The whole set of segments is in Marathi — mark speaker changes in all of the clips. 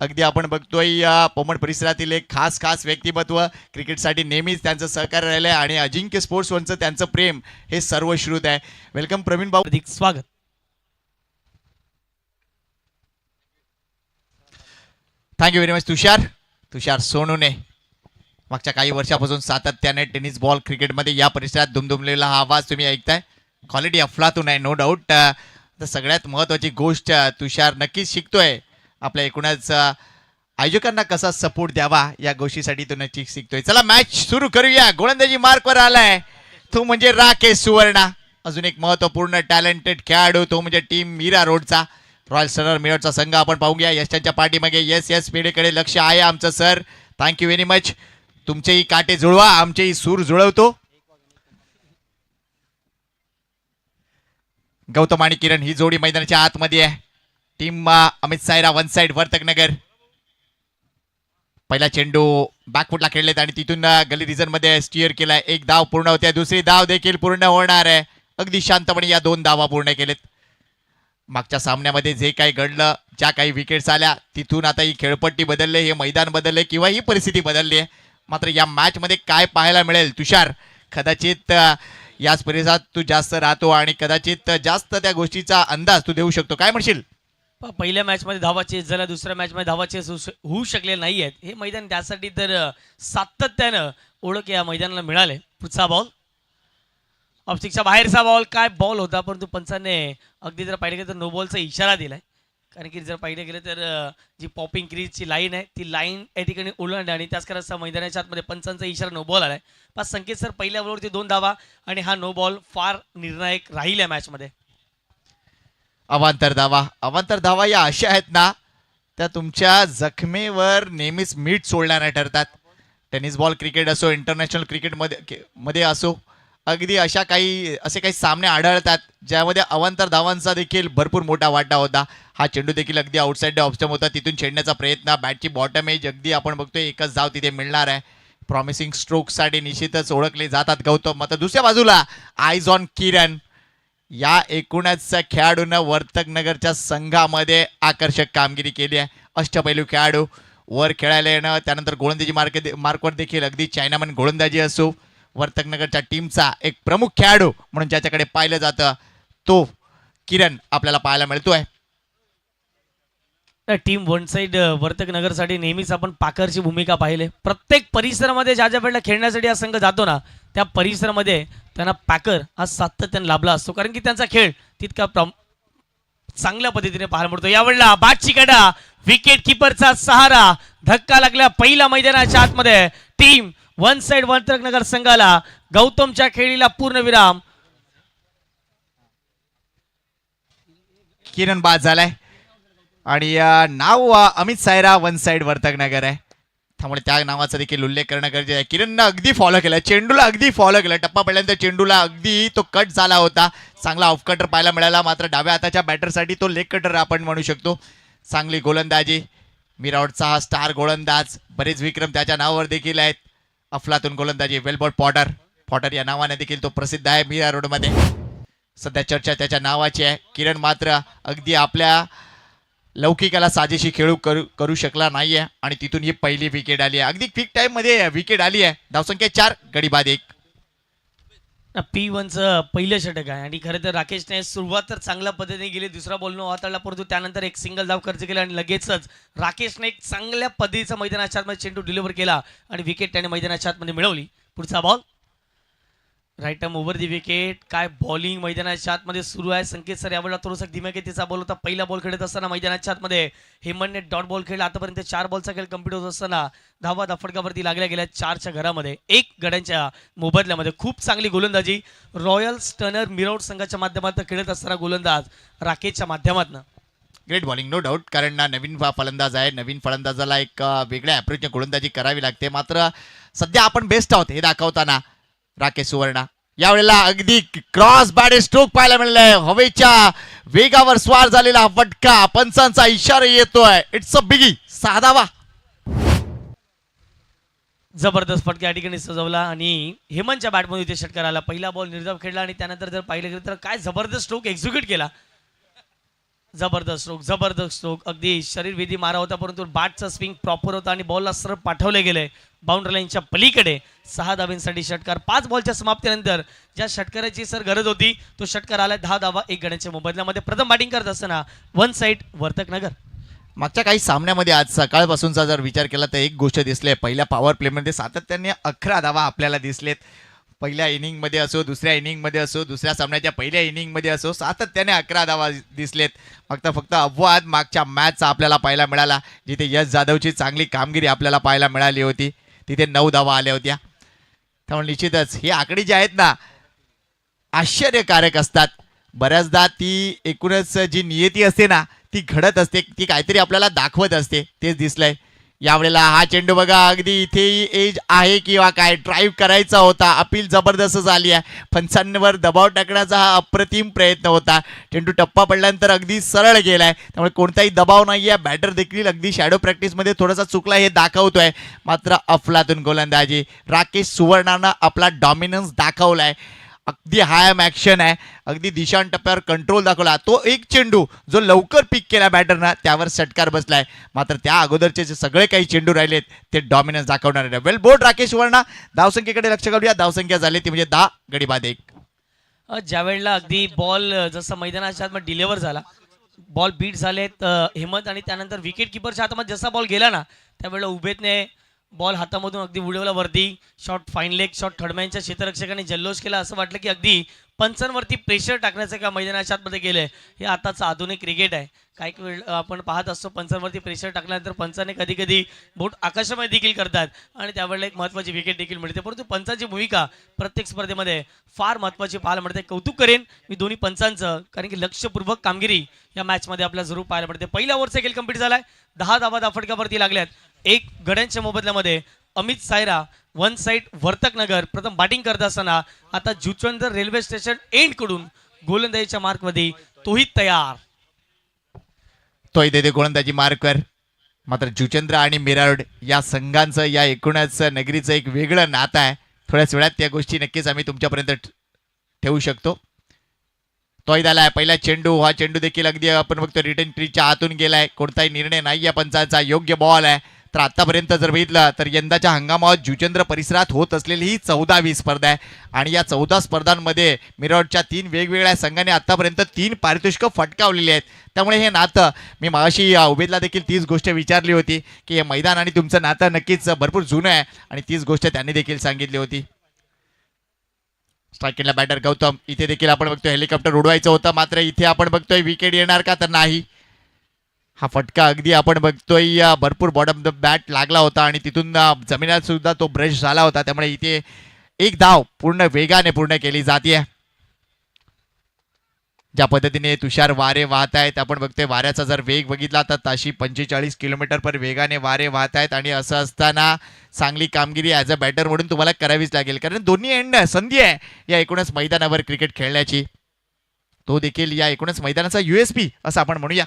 Speaker 1: अगदी आपण बघतोय पोमण परिसरातील एक खास व्यक्तिमत्व, क्रिकेटसाठी नेहमीच त्यांचं सहकार्य राहिलं आहे आणि अजिंक्य स्पोर्ट्स वनचं त्यांचं प्रेम हे सर्वश्रुत आहे. वेलकम प्रवीण भाऊ.
Speaker 2: अधिक स्वागत.
Speaker 1: Thank you very much. तुषार सोनूने मागच्या काही वर्षापासून सातत्याने टेनिस बॉल क्रिकेटमध्ये या परिसरात दुमदुमलेला हा आवाज तुम्ही ऐकताय. क्वालिटी अफलातून आहे, नो डाऊट. तर सगळ्यात महत्त्वाची गोष्ट तुषार नक्कीच शिकतोय आपल्या एकूणच आयोजकांना कसा सपोर्ट द्यावा या गोष्टीसाठी तो नक्कीच शिकतोय. चला मॅच सुरू करूया. गोलंदाजी मार्कवर आलाय तो म्हणजे राकेश सुवर्णा. अजून एक महत्त्वपूर्ण टॅलेंटेड खेळाडू तो म्हणजे टीम मीरा रोडचा रॉयल स्टनर मेरठचा संघ आपण पाहूया. यशांच्या पाठीमागे येस पिढीकडे लक्ष आहे आमचं सर. Thank you very much. तुमचेही काटे जुळवा, आमचेही सूर जुळवतो. गौतम आणि किरण ही जोडी मैदानाच्या आतमध्ये आहे. Team Amit Saira one side Vartak Nagar. पहिला चेंडू बॅकफुटला खेळलेत आणि तिथून गली रिजन मध्ये स्टिअर केलाय. एक धाव पूर्ण होते, दुसरी धाव देखील पूर्ण होणार आहे. अगदी शांतपणे या 2 धावा पूर्ण केलेत. मागच्या सामन्यामध्ये जे काही घडलं, ज्या काही विकेट्स आल्या, तिथून आता ही खेळपट्टी बदलले, हे मैदान बदलले किंवा ही परिस्थिती बदलली आहे. मात्र या मॅच मध्ये काय पाहायला मिळेल तुषार? कदाचित याच परिसरात तू जास्त राहतो आणि कदाचित जास्त त्या गोष्टीचा अंदाज तू देऊ शकतो. काय म्हणशील?
Speaker 2: पहिल्या मॅच मध्ये धावा चेस झाल्या, दुसऱ्या मॅच मध्ये धावा चेस होऊ शकले नाही आहेत. हे मैदान त्यासाठी तर सातत्यानं ओळख या मैदानाला मिळाले. पुढचा बॉल ऑफस्टिकच्या बाहेरचा बॉल. काय बॉल होता, परंतु पंचाने अगदी जर पाहिलं गेलं तर नो बॉलचा इशारा दिलाय. कारण की जर पाहिलं गेलं तर जी पॉपिंग क्रीजची लाईन आहे ती लाईन या ठिकाणी ओलांडली आणि त्याच करायचा मैदानाच्या आतमध्ये पंचांचा इशारा नो बॉल आलाय. पाच संकेत सर पहिल्या बॉलवरती 2 धावा आणि हा नो बॉल फार निर्णायक राहील या मॅच मध्ये.
Speaker 1: अवांतर धावा या अशा आहेत ना, त्या तुमच्या जखमेवर नेहमीच मीठ सोडणाऱ्या ठरतात. टेनिस बॉल क्रिकेट असो, इंटरनॅशनल क्रिकेट मध्ये असो, अगदी असे काही सामने आढळतात ज्यामध्ये अवांतर धावांचा देखील भरपूर मोठा वाटा होता. हा चेंडू देखील अगदी आउटसाइड ऑफ स्टंप होता, तिथून छेडण्याचा प्रयत्न, बॅटची बॉटम एज अगदी आपण बघतोय एकच धाव तिथे मिळणार आहे. प्रॉमिसिंग स्ट्रोकसाठी निश्चितच ओळखले जातात गौतम. आता दुसऱ्या बाजूला आयज ऑन किरण या एकूणच खेळाडूंना वर्तक नगरच्या संघामध्ये आकर्षक कामगिरी केली आहे. अष्टपैलू खेळाडू, वर खेळायला येणं, त्यानंतर गोलंदाजी मार्कवर देखील अगदी चायनामन गोलंदाजी असो, वर्तक नगरच्या टीमचा एक प्रमुख खेळाडू म्हणून ज्याच्याकडे पाहिलं जातं तो किरण आपल्याला पाहायला मिळतोय.
Speaker 2: टीम वन साइड वर्तक नगरसाठी नेहमीच आपण पाकरची भूमिका पाहिले. प्रत्येक परिसरामध्ये ज्या वेळेला खेळण्यासाठी हा संघ जातो ना, त्या परिसरामध्ये त्यांना पॅकर हा सातत्याने लाभला असतो. कारण की त्यांचा खेळ तितका चांगल्या पद्धतीने पाहायला मिळतो. यावेळेला बाटची कडा, विकेट किपरचा सहारा, धक्का लागला पहिला मैदानाच्या आतमध्ये. टीम वन साइड वर्तक नगर संघाला गौतमच्या खेळीला पूर्ण विराम.
Speaker 1: किरण बाद झालाय आणि नाव अमित सायरा वन साइड वर्तक नगर आहे, त्यामुळे त्या नावाचा देखील उल्लेख करणं गरजेचं आहे. किरणनं अगदी फॉलो केला, चेंडूला अगदी फॉलो केला. टप्पा पडल्यानंतर चेंडूला अगदी तो कट झाला होता. चांगला ऑफ कटर पाहायला मिळाला. मात्र डाव्या हाताच्या बॅटरसाठी तो लेग कटर आपण म्हणू शकतो. चांगली गोलंदाजी. मीरावडचा हा स्टार गोलंदाज, बरेच विक्रम त्याच्या नावावर देखील आहेत. अफलातून गोलंदाजी. वेलबॉट पॉटर या नावाने देखील तो प्रसिद्ध आहे मीरा रोडमध्ये. सध्या चर्चा त्याच्या नावाची आहे. किरण मात्र अगदी आपल्या लौकिकाला साजेशी खेळू करू शकला नाहीये आणि तिथून ही पहिली विकेट आली आहे. अगदी क्विक टाइम मध्ये विकेट आली आहे. धावसंख्या 4, गडी बाद 1.
Speaker 2: P1चं पहिलं षटक आहे आणि खरं तर राकेशने सुरुवात तर चांगल्या पद्धतीने गेली. दुसरा बॉल हाताळला, परंतु त्यानंतर एक सिंगल धाव खर्च केला आणि लगेचच राकेशने एक चांगल्या पद्धतीचा मैदानाच्या आतमध्ये चेंडू डिलिव्हर केला आणि विकेट त्याने मैदानाच्या आतमध्ये मिळवली. पुढचा ball right arm over the wicket. काय बॉलिंग मैदानाच्या आतमध्ये सुरू आहे. संकेत सर यावेळेला थोडासा धीम्यागतीचा बॉल होता. पहिला बॉल खेळत असताना मैदानाच्या आतमध्ये हेमंतने डॉट बॉल खेळला. आतापर्यंत 4 बॉलचा खेळ कंप्लीट होत असताना धावा फटकावरती लागल्या गेल्या 4च्या घरामध्ये 1 गड्यांच्या मोबदल्यामध्ये. खूप चांगली गोलंदाजी रॉयल स्टनर मिरौड संघाच्या माध्यमातून खेळत असताना गोलंदाज राकेशच्या माध्यमातून.
Speaker 1: Great bowling, no doubt. कारण नवीन फलंदाज आहे, नवीन फलंदाजाला एक वेगळ्या अप्रोचने गोलंदाजी करावी लागते. मात्र सध्या आपण बेस्ट आहोत हे दाखवताना राकेश सुवर्णा यावेळेला अगदी क्रॉस बॅट स्ट्रोक पाहायला मिळालाय. हवेच्या वेगावर स्वार झालेला फटका, पंचांचा इशारा येतोय. It's a बिगी. 6 धावा.
Speaker 2: जबरदस्त फटका या ठिकाणी सजवला आणि हेमंतच्या बॅटमध्ये इथे षटकार आला. पहिला बॉल निर्धाव खेळला आणि त्यानंतर जर पाहिलं गेलं तर काय जबरदस्त स्ट्रोक एक्झिक्यूट केला. जबरदस्त स्ट्रोक अगदी शरीरविधी मारा होता, परंतु बॅटचा स्विंग प्रॉपर होता आणि बॉलला सरळ पाठवले गेले बाउंड्री लाईनच्या पलीकडे. 6 धावांसाठी षटकार. 5 बॉलच्या समाप्तीनंतर ज्या षटकाराची सर गरज होती तो षटकार आला. 10 धावा 1 गड्यांच्या मोबदल्यामध्ये. प्रथम बॅटिंग करत असताना वन साईड वर्तकनगर.
Speaker 1: मागच्या काही सामन्यामध्ये आज सकाळपासूनचा जर विचार केला तर एक गोष्ट दिसली आहे, पहिल्या पॉवर प्लेमध्ये सातत्याने 11 धावा आपल्याला दिसलेत. पहिल्या इनिंगमध्ये असो, दुसऱ्या इनिंगमध्ये असो, दुसऱ्या सामन्याच्या पहिल्या इनिंगमध्ये असो, सातत्याने 11 धावा दिसलेत. फक्त अपवाद मागच्या मॅचचा आपल्याला पाहायला मिळाला, जिथे यश जाधवची चांगली कामगिरी आपल्याला पाहायला मिळाली होती. तिथे 9 धावा आल्या होत्या. त्यामुळे निश्चितच ही आकडी जी आहेत ना आश्चर्यकारक असतात. बऱ्याचदा ती एकूणच जी नियती असते ना ती घडत असते, ती काहीतरी आपल्याला दाखवत असते. तेच दिसलंय यावेळेला. हा चेंडू बघा, अगदी इथेही एज आहे किंवा काय, ड्राईव्ह करायचा होता. अपील जबरदस्त झाली आहे. पंचांवर दबाव टाकण्याचा हा अप्रतिम प्रयत्न होता. चेंडू टप्पा पडल्यानंतर अगदी सरळ गेलाय, त्यामुळे कोणताही दबाव नाही आहे. बॅटर देखील अगदी शॅडो प्रॅक्टिसमध्ये थोडासा चुकला हे दाखवतोय. मात्र अफलातून गोलंदाजी. राकेश सुवर्णानं आपला डॉमिनन्स दाखवलाय. अगदी हायम ॲक्शन आहे. अगदी दिशान टप्प्यावर कंट्रोल दाखवला. तो एक चेंडू जो लवकर पिक केला बॅटरनं त्यावर षटकार बसलाय. मात्र त्या अगोदरचे जे सगळे काही चेंडू राहिलेत ते डॉमिनन्स दाखवणार आहे. वेल बोर्ड राकेश सुवर्णा. धावसंख्येकडे लक्ष घालूया. धावसंख्या झाली ती म्हणजे 10 गडी बाद 1.
Speaker 2: ज्या वेळेला अगदी बॉल जसं मैदानाच्या आतमध्ये डिलेव्हर झाला, बॉल बीट झालेत हेमंत आणि त्यानंतर विकेट किपरच्या हातामध्ये जसा बॉल गेला ना त्यावेळेला उभेतने बॉल हातामधून अगदी उडवला वरती. शॉट फाईन लेग शॉट थर्डमॅनच्या क्षेत्ररक्षकाने जल्लोष केला. असं वाटलं की अगदी पंचांवरती प्रेशर टाकण्याचं का मैदानाच्या आतमध्ये गेलंय. हे आताचं आधुनिक क्रिकेट आहे. काही वेळ आपण पाहत असतो पंचांवरती प्रेशर टाकल्यानंतर पंचाने कधी कधी बोट आकाशामध्ये देखील करतात आणि त्यावेळेला एक महत्त्वाची विकेट देखील मिळते. परंतु पंचांची भूमिका प्रत्येक स्पर्धेमध्ये फार महत्त्वाची पाहायला मिळते. कौतुक करेन मी दोन्ही पंचांचं, कारण की लक्षपूर्वक कामगिरी या मॅचमध्ये आपल्याला जरूर पाहायला मिळते. पहिल्या ओव्हरचा खेळ कंप्लीट झालाय. 10 धावा धाफटकावरती लागल्यात. 1 गड्यांच्या मोबदल्यामध्ये. Amit Saira one side Vartaknagar. प्रथम बॅटिंग करत असताना आता जुचंदर रेल्वे स्टेशन एंड कडून गोलंदाजीच्या मार्कमध्ये तोही तयार.
Speaker 1: तोही देते गोलंदाजी मार्कवर. मात्र जुचंद्र आणि मिरारोड या संघांचं, या एकूणच नगरीचं एक वेगळं नातं आहे. थोड्याच वेळात त्या गोष्टी नक्कीच आम्ही तुमच्यापर्यंत ठेवू शकतो. तोही झालाय पहिला चेंडू. हा चेंडू देखील अगदी आपण बघतो रिटर्न ट्रीच्या आतून गेलाय. कोणताही निर्णय नाही आहे पंचांचा. योग्य बॉल आहे. तर आतापर्यंत जर बघितलं तर यंदाच्या हंगामात जुचंद्र परिसरात होत असलेली ही 14वी स्पर्धा आहे आणि या 14 स्पर्धांमध्ये मिरवडच्या 3 वेगवेगळ्या संघाने आतापर्यंत 3 पारितोषिकं फटकावलेली आहेत. त्यामुळे हे नातं, मी मागाशी उभेदला देखील तीच गोष्ट विचारली होती की हे मैदान आणि तुमचं नातं नक्कीच भरपूर जुनं आहे आणि तीच गोष्ट त्यांनी देखील सांगितली होती. स्ट्रायकिंगला बॅटर गौतम. इथे देखील आपण बघतोय हेलिकॉप्टर उडवायचं होतं, मात्र इथे आपण बघतोय विकेट येणार का, तर नाही. हा फटका अगदी आपण बघतोय भरपूर बॉटम द बॅट लागला होता आणि तिथून जमिनीत सुद्धा तो ब्रश झाला होता. त्यामुळे इथे एक धाव पूर्ण वेगाने पूर्ण केली जाते. ज्या पद्धतीने तुषार वारे वाहत आहेत, आपण बघतोय वाऱ्याचा जर वेग बघितला तर ताशी 45 किलोमीटर पर वेगाने वारे वाहत आहेत आणि असं असताना चांगली कामगिरी ॲज अ बॅटर म्हणून तुम्हाला करावीच लागेल, कारण दोन्ही एंड संधी आहे या एकूणच मैदानावर क्रिकेट खेळण्याची. तो देखील या एकूणच मैदानाचा USP असं आपण म्हणूया.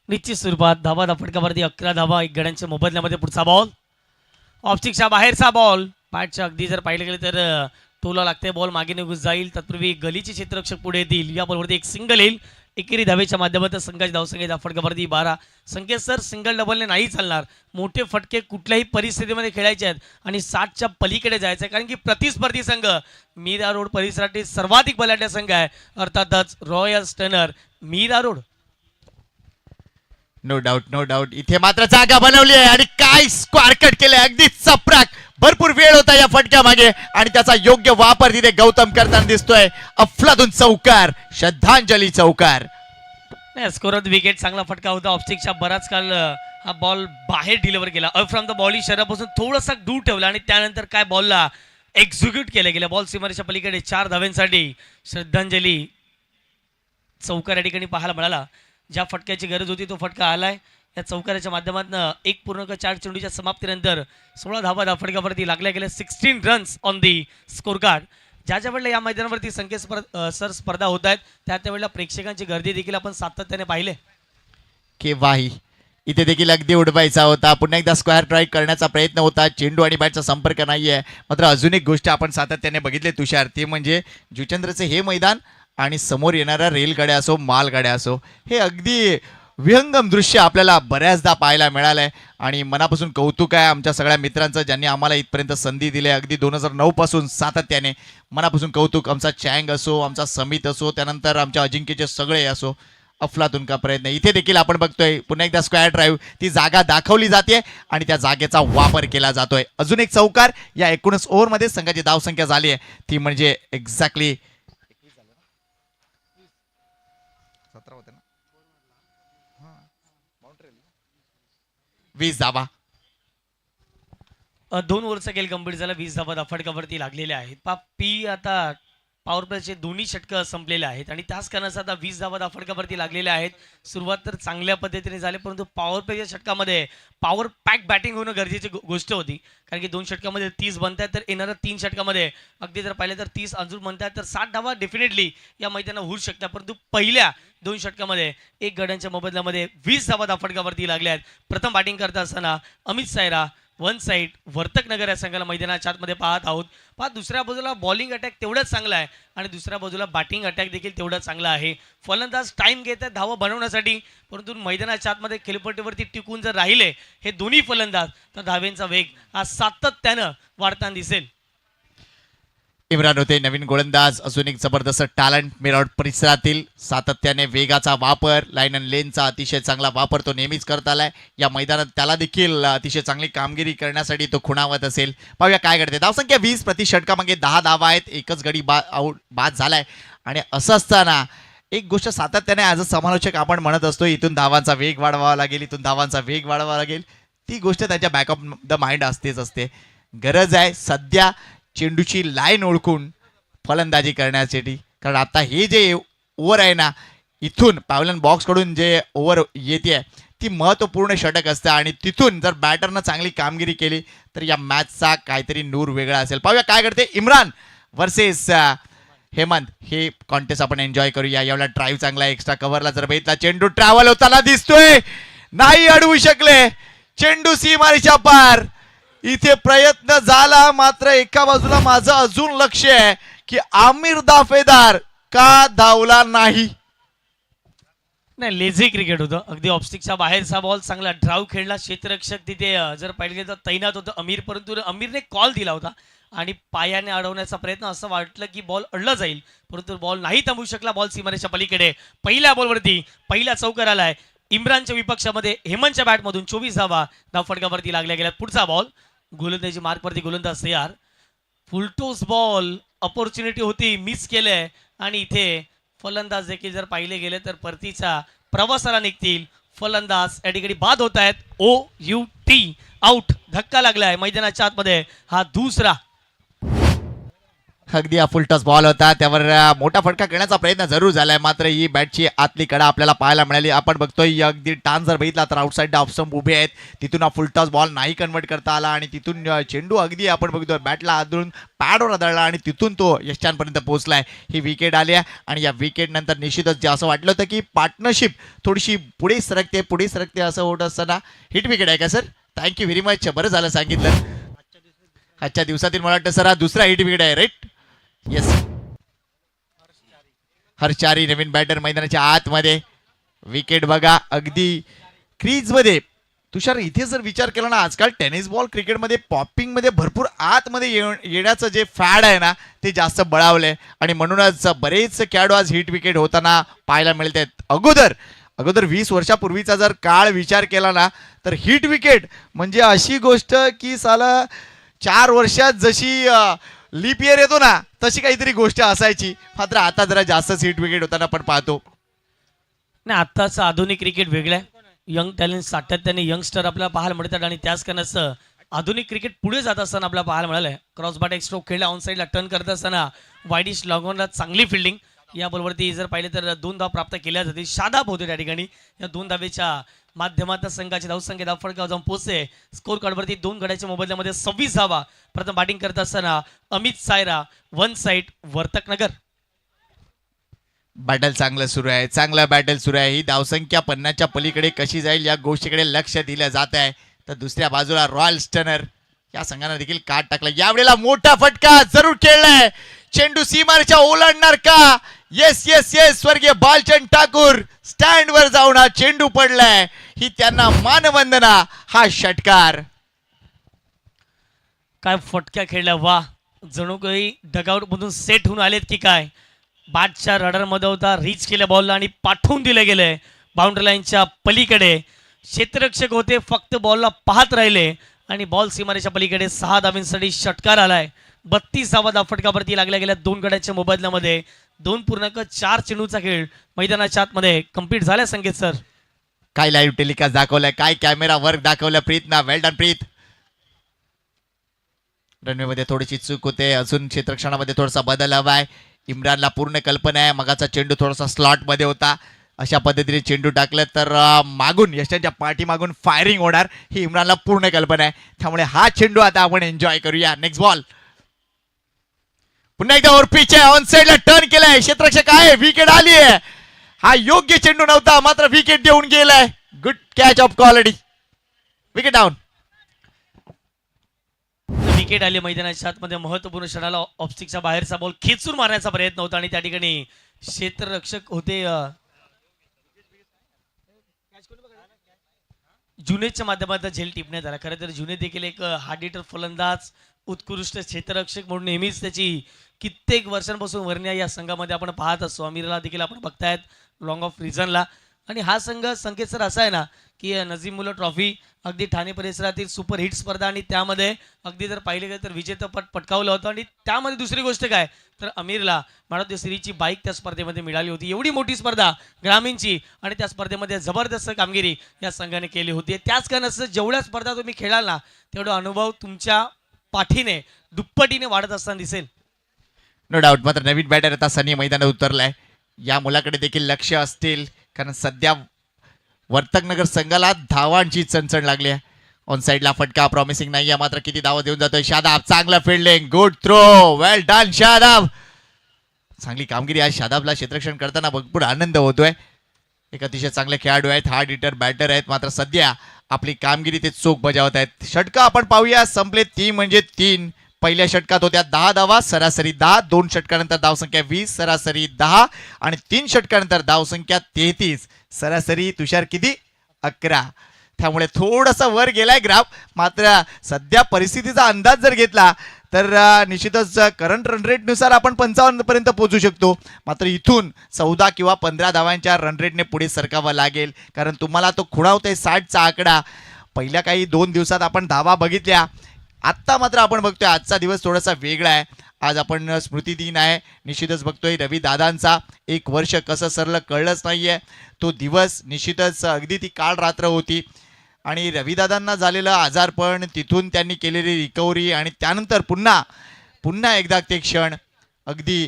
Speaker 2: निश्चित स्वरूपात धावा धाफटकावरती 11 धावा 1 गड्यांच्या मोबदल्यामध्ये. पुढचा बॉल ऑफस्टिकच्या बाहेरचा बॉल. बॅटच्या अगदी जर पाहिलं गेलं तर टोला लागते, बॉल मागे निघून जाईल. तत्पूर्वी गलीचे क्षेत्ररक्षक पुढे येतील. या बॉलवरती एक सिंगल येईल. एकेरी धावेच्या माध्यमातून संघाची धावसंख्या धाफटकावरती 12. संकेत सर सिंगल डबलने नाही चालणार. मोठे फटके कुठल्याही परिस्थितीमध्ये खेळायचे आहेत आणि 60च्या पलीकडे जायचं आहे, कारण की प्रतिस्पर्धी संघ मीरा रोड परिसरातील सर्वाधिक बलाढ्य संघ आहे, अर्थातच Royal Stunner Mira Road.
Speaker 1: No doubt no doubt. इथे मात्र जागा बनवली आहे आणि काय स्क्वार कट केलंय अगदी चपराक. भरपूर वेळ होता या फटक्या मागे आणि त्याचा योग्य वापर तिथे गौतम करताना दिसतोय. अफलातून चौकार, श्रद्धांजली चौकार.
Speaker 2: स्कोरत विकेट. चांगला फटका होता ऑफस्टिकच्या. बराच काल हा बॉल बाहेर डिलिव्हर केला. फ्रॉम द बॉल शरीरापासून थोडासा दूर ठेवला आणि त्यानंतर काय बॉलला एक्झिक्यूट केलं गेलं. बॉल सीमारेच्या पलीकडे 4 धाव्यांसाठी श्रद्धांजली चौकार या ठिकाणी पाहायला मिळाला. ज्या फटक्याची गरज होती तो फटका आलाय. या चौकाराच्या माध्यमातून 1.4 चेंडूच्या समाप्तीनंतर 16 धावा धाफटकावरती लागल्या गेल्या. 16 runs on the score card. ज्या वेळेला या मैदानावरती सर स्पर्धा होत आहेत त्यावेळेला प्रेक्षकांची गर्दी देखील आपण सातत्याने पाहिले.
Speaker 1: केव्हाही इथे देखील अगदी उडवायचा होता. पुन्हा एकदा स्क्वेअर ट्राय करण्याचा प्रयत्न होता. चेंडू आणि बॅटचा संपर्क नाही आहे. मात्र अजून एक गोष्ट आपण सातत्याने बघितले तुषार, ते म्हणजे जुचंद्रचे हे मैदान आणि समोर येणाऱ्या रेलगाड्या असो मालगाड्या असो, हे अगदी विहंगम दृश्य आपल्याला बऱ्याचदा पाहायला मिळालंय. आणि मनापासून कौतुक आहे आमच्या सगळ्या मित्रांचं ज्यांनी आम्हाला इथपर्यंत संधी दिली आहे. अगदी 2009 पासून सातत्याने मनापासून कौतुक. आमचा चँग असो, आमचा समित असो, त्यानंतर आमच्या अजिंक्यचे सगळे असो, अफलातून का प्रयत्न. इथे देखील आपण बघतोय पुन्हा एकदा स्क्वेअर ड्राईव्ह, ती जागा दाखवली जाते आणि त्या जागेचा वापर केला जातोय. अजून एक चौकार या 19 ओव्हरमध्ये संघाची धावसंख्या झाली आहे, ती म्हणजे एक्झॅक्टली 20 धावा.
Speaker 2: 2 ओव्हरचा खेळ कंप्लीट झाला, 20 धावा फटकावरती लागलेल्या आहेत. पी आता पॉवर प्लेचे दोन्ही षटकं संपलेले आहेत आणि त्याच कारणाचा आता 20 धावा फटकावरती लागलेल्या आहेत. सुरुवात तर चांगल्या पद्धतीने झाली, परंतु पॉवर प्लेच्या षटकामध्ये पॉवर पॅक बॅटिंग होणं गरजेची गोष्ट होती. कारण की 2 षटकामध्ये 30 बनतात, तर येणाऱ्या 3 षटकामध्ये अगदी जर पाहिलं तर 30 अजून बनतात, तर 60 धावा डेफिनेटली या मैदानात होऊ शकतात. परंतु पहिल्या 2 षटकामध्ये 1 गड्यांच्या मोबदल्यामध्ये 20 धावा फटकावरती लागल्या आहेत. प्रथम बॅटिंग करत असताना अमित सायरा वन साईड वर्तक नगर या संघाला मैदानाच्या आतमध्ये पाहत आहोत. दुसऱ्या बाजूला बॉलिंग अटॅक तेवढाच चांगला आहे आणि दुसऱ्या बाजूला बॅटिंग अटॅक देखील तेवढा चांगला आहे. फलंदाज टाइम घेत आहेत धावा बनवण्यासाठी, परंतु मैदानाच्या आतमध्ये खेळपट्टीवरती टिकून जर राहिले हे दोन्ही फलंदाज, तर धावेंचा वेग हा सातत्यानं वाढताना दिसेल.
Speaker 1: इम्रान होते नवीन गोलंदाज, अजून एक जबरदस्त टॅलेंट मिरॉड परिसरातील. सातत्याने वेगाचा वापर, लाईन अँड लेनचा अतिशय चांगला वापर तो नेहमीच करत आलाय. या मैदानात त्याला देखील अतिशय चांगली कामगिरी करण्यासाठी तो खुणावत असेल. पाहूया काय घडते. धावसंख्या 20, प्रति षटकामागे 10 धावा आहेत. एकच गडी बाद झालाय. आणि असं असताना एक गोष्ट सातत्याने ॲज अ समालोचक आपण म्हणत असतो, इथून धावांचा वेग वाढवावा लागेल, इथून धावांचा वेग वाढवावा लागेल. ती गोष्ट त्याच्या बॅक ऑफ द माइंड असतेच असते. गरज आहे सध्या चेंडूची लाईन ओळखून फलंदाजी करण्यासाठी. कारण आता हे जे ओव्हर आहे ना, इथून पॅव्हलियन बॉक्सकडून जे ओव्हर येते ती महत्त्वपूर्ण षटक असतं आणि तिथून जर बॅटरनं चांगली कामगिरी केली तर या मॅचचा काहीतरी नूर वेगळा असेल. पाहूया काय करते इम्रान वर्सेस हेमंत. हे कॉन्टेस्ट आपण एन्जॉय करूया. यावेळेला ड्राईव्ह चांगला, एक्स्ट्रा कव्हरला जर बघितला, चेंडू ट्रॅव्हल होताना दिसतोय, नाही अडवू शकले, चेंडू सीमारेषा पार. इथे प्रयत्न झाला, मात्र एका बाजूला माझं अजून लक्ष आहे की आमिर दाफेदार का धावला नाही.
Speaker 2: लेझी क्रिकेट होतं, अगदी ऑफस्टिकच्या बाहेरचा बॉल, चांगला ड्राव खेळला. क्षेत्ररक्षक तिथे जर पाहिलं गेलं तर तैनात होतं अमीर, परंतु अमीरने कॉल दिला होता आणि पायाने अडवण्याचा प्रयत्न, असं वाटलं की बॉल अडला जाईल, परंतु बॉल नाही थांबू शकला. बॉल सीमारेषा पलीकडे. पहिल्या बॉलवरती पहिला चौकार आलाय. इम्रानच्या विपक्षामध्ये हेमंतच्या बॅटमधून 24 धाव फटकावरती लागल्या गेल्या. पुढचा बॉल गोलंदाजी मार्कवरती गोलंदाज तयार. फुलटोस बॉल, अपॉर्च्युनिटी होती, मिस केलंय आणि इथे फलंदाज देखील जर पाहिले गेले तर परतीचा प्रवासाला निघतील. फलंदाज या ठिकाणी बाद होत आहेत. OUT out. धक्का लागलाय मैदानाच्या आतमध्ये. हा दुसरा
Speaker 1: अगदी फुलटॉस बॉल होता, त्यावर मोठा फटका करण्याचा प्रयत्न जरूर झालाय, मात्र ही बॅटची आतली कडा आपल्याला पाहायला मिळाली. आपण बघतोय अगदी टान जर बघितला तर आउटसाईड ऑफ स्टंप उभे आहेत, तिथून हा फुलटॉस बॉल नाही कन्वर्ट करता आला आणि तिथून चेंडू अगदी आपण बघतोय बॅटला आदळून पॅडवर आदळला आणि तिथून तो यशांपर्यंत पोहोचलाय. ही विकेट आली आहे आणि या विकेट नंतर निश्चितच जे असं वाटलं होतं की पार्टनरशिप थोडीशी पुढे सरकते असं होत असताना हिट विकेट आहे का सर? थँक्यू व्हेरी मच, बरं झालं सांगितलं. आजच्या दिवसातील मला वाटतं सर हा दुसरा हिट विकेट आहे, राईट? येस. हर्षचारी नवीन बॅटर मैदानाच्या आतमध्ये. विकेट बघा अगदी क्रीज मध्ये. तुषार, इथे जर विचार केला ना, आजकाल टेनिस बॉल क्रिकेटमध्ये पॉपिंग मध्ये भरपूर आतमध्ये येण्याचं जे फॅड आहे ना ते जास्त बळावलंय आणि म्हणूनच बरेच खेळाडू आज हिट विकेट होताना पाहायला मिळत आहेत. अगोदर 20 वर्षापूर्वीचा जर काळ विचार केला ना तर हिट विकेट म्हणजे अशी गोष्ट की साला 4 वर्षात जशी लीप इयर येतो ना तशी काहीतरी गोष्ट असायची. मात्र आता जरा जास्तच हिट विकेट होताना पण पाहतो.
Speaker 2: नाही, आत्ताचं आधुनिक क्रिकेट वेगळं आहे. यंग टॅलेंट सातत्याने यंगस्टर आपल्याला पाहायला मिळतात आणि त्याच कारणाचं आधुनिक क्रिकेट पुढे जात असताना आपल्याला पाहायला मिळालंय. क्रॉस बॅट एक स्ट्रोक खेळला, ऑन साईडला टर्न करत असताना वाईडिश लॉंगॉनला चांगली फिल्डिंग. या बॉलवरती जर पाहिले तर 2 धाव प्राप्त केल्या जातील. शादाब होते त्या ठिकाणी. या 2 धावेच्या माध्यमात संघाची धावसंख्या धाव फटकावर जाऊन पोहोचते. स्कोर कार्डवरती 2 गड्याच्या मोबदल्यामध्ये 26 धावा. प्रथम बॅटिंग करत असताना अमित सायरा वन साईड वर्तक नगर.
Speaker 1: बॅटल चांगलं सुरू आहे, चांगलं बॅटल सुरू आहे. ही धावसंख्या 50च्या पलीकडे कशी जाईल या गोष्टीकडे लक्ष दिलं जात आहे. तर दुसऱ्या बाजूला रॉयल स्टनर या संघाने देखील काट टाकला. यावेळेला मोठा फटका जरूर खेळलाय. चेंडू सीमारेषा ओलांडणार का येस येस येस स्वर्गीय बालचंद ठाकूर स्टँड वर जाऊन हा चेंडू पडलाय, ही त्यांना मानवंदना. हा षटकार.
Speaker 2: काय फटक्या खेळल्या, वा जणू काही डगआउट मधून सेट होऊन आलेत की काय. बॅटच्या रडार मध्ये होता, रीच केल्या बॉलला आणि पाठवून दिले गेले बाउंड्री लाईनच्या पलीकडे. क्षेत्ररक्षक होते, फक्त बॉलला पाहत राहिले आणि बॉल सीमारेच्या पलीकडे 6 धावांसाठी षटकार आलाय. 32वा धाव फटकावरती लागल्या गेल्या 2 गड्याच्या मोबदल्यामध्ये. 2.4 चेंडूचा खेळ मैदानाच्या आतमध्ये कंप्लीट झाला. संकेत सर,
Speaker 1: काय लाईव्ह टेलिकास्ट दाखवलाय, काय कॅमेरा वर्क दाखवलं प्रीत ना. वेल डन प्रीत. रनवे मध्ये थोडीशी चूक होते, अजून क्षेत्ररक्षणामध्ये थोडासा बदल हवाय. इम्रानला पूर्ण कल्पना आहे, मगाचा चेंडू थोडासा स्लॉट मध्ये होता, अशा पद्धतीने चेंडू टाकलं तर मागून यशाच्या पाठी मागून फायरिंग होणार, ही इम्रानला पूर्ण कल्पना आहे. त्यामुळे हा चेंडू आता आपण एन्जॉय करूया. Next ball. पुन्हा एकदा वर पिच आहे, ऑन साइडला टर्न केलाय, क्षेत्ररक्षक आहे, विकेट आली आहे. हा योग्य चेंडू नव्हता, मात्र विकेट देऊन गेलाय. Good catch of quality. Wicket down.
Speaker 2: Wicket आली मैदानाच्या आतमध्ये. महत्वपूर्ण क्षणाला ऑफस्टिकच्या बाहेरचा बॉल खेचून मारण्याचा प्रयत्न होता आणि त्या ठिकाणी क्षेत्ररक्षक होते जुनेदच्या माध्यमातून झेल टिपण्यात आला. खरं तर जुनेद देखील एक हार्ड हिटर फलंदाज, उत्कृष्ट क्षेत्ररक्षक म्हणून नेहमीच त्याची कित्येक वर्षांपासून वर्ण्या या संघामध्ये आपण पाहत असतो. अमीरला देखील आपण बघतायत लॉंग ऑफ रिझनला. आणि हा संघ संकेत सर असा आहे ना की नजीमुल्ला ट्रॉफी अगदी ठाणे परिसरातील सुपरहिट स्पर्धा आणि त्यामध्ये अगदी जर पाहिले गेलं तर विजेतेपद पटकावलं होतं. आणि त्यामध्ये दुसरी गोष्ट काय तर अमीरला मॅन ऑफ द सिरीजची बाईक त्या स्पर्धेमध्ये मिळाली होती. एवढी मोठी स्पर्धा ग्रामीणची आणि त्या स्पर्धेमध्ये जबरदस्त कामगिरी या संघाने केली होती. त्याच कारणास्तव जेवढ्या स्पर्धा तुम्ही खेळाल ना तेवढा अनुभव तुमच्या पाठीने दुप्पटीने वाढत असताना दिसेल.
Speaker 1: No doubt. मात्र नवीन बॅटर आता सनी मैदानात उतरलाय, या मुलाकडे देखील लक्ष असतील, कारण सध्या वर्तकनगर संघाला धावांची चणचण लागली आहे. ऑन साइडला फटका प्रॉमिसिंग नाहीये, मात्र किती धावा देऊन जातोय शादाब. चांगलं फिल्डिंग, गुड थ्रो, वेल डन शादाब. चांगली कामगिरी. आज शादाबला क्षेत्ररक्षण करताना भरपूर आनंद होतोय. एक अतिशय चांगले खेळाडू आहेत, हार्ड हिटर बॅटर आहेत, मात्र सध्या आपली कामगिरी ते चोख बजावत आहेत. षटका आपण पाहूया, संपले 3 म्हणजे 3. पहिल्या षटकात होत्या 10 धावा, सरासरी 10. 2 षटकानंतर धावसंख्या 20, सरासरी 10. आणि 3 षटकानंतर धावसंख्या 33, सरासरी तुषार किती 11. त्यामुळे थोडासा वर गेलाय ग्राफ, मात्र सध्या परिस्थितीचा अंदाज जर घेतला तर निश्चितच करंट रन रेट नुसार आपण 55 पर्यंत पोहोचू शकतो. मात्र इथून 14 किंवा 15 धावांच्या रन रेटने पुढे सरकावं लागेल, कारण तुम्हाला तो खुणावतोय 60चा आकडा. पहिल्या काही 2 दिवसात आपण धावा बघितल्या, आत्ता मात्र आपण बघतोय आजचा दिवस थोडासा वेगळा आहे. आज आपण स्मृती दिन आहे, निश्चितच बघतोय रवी दादांचा 1 वर्ष कसं सरलं कळलंच नाहीये. तो दिवस निश्चितच अगदी ती काळ रात्र होती. आणि रविदादांना झालेलं आजारपण, तिथून त्यांनी केलेली रिकव्हरी आणि त्यानंतर पुन्हा एकदा ते क्षण अगदी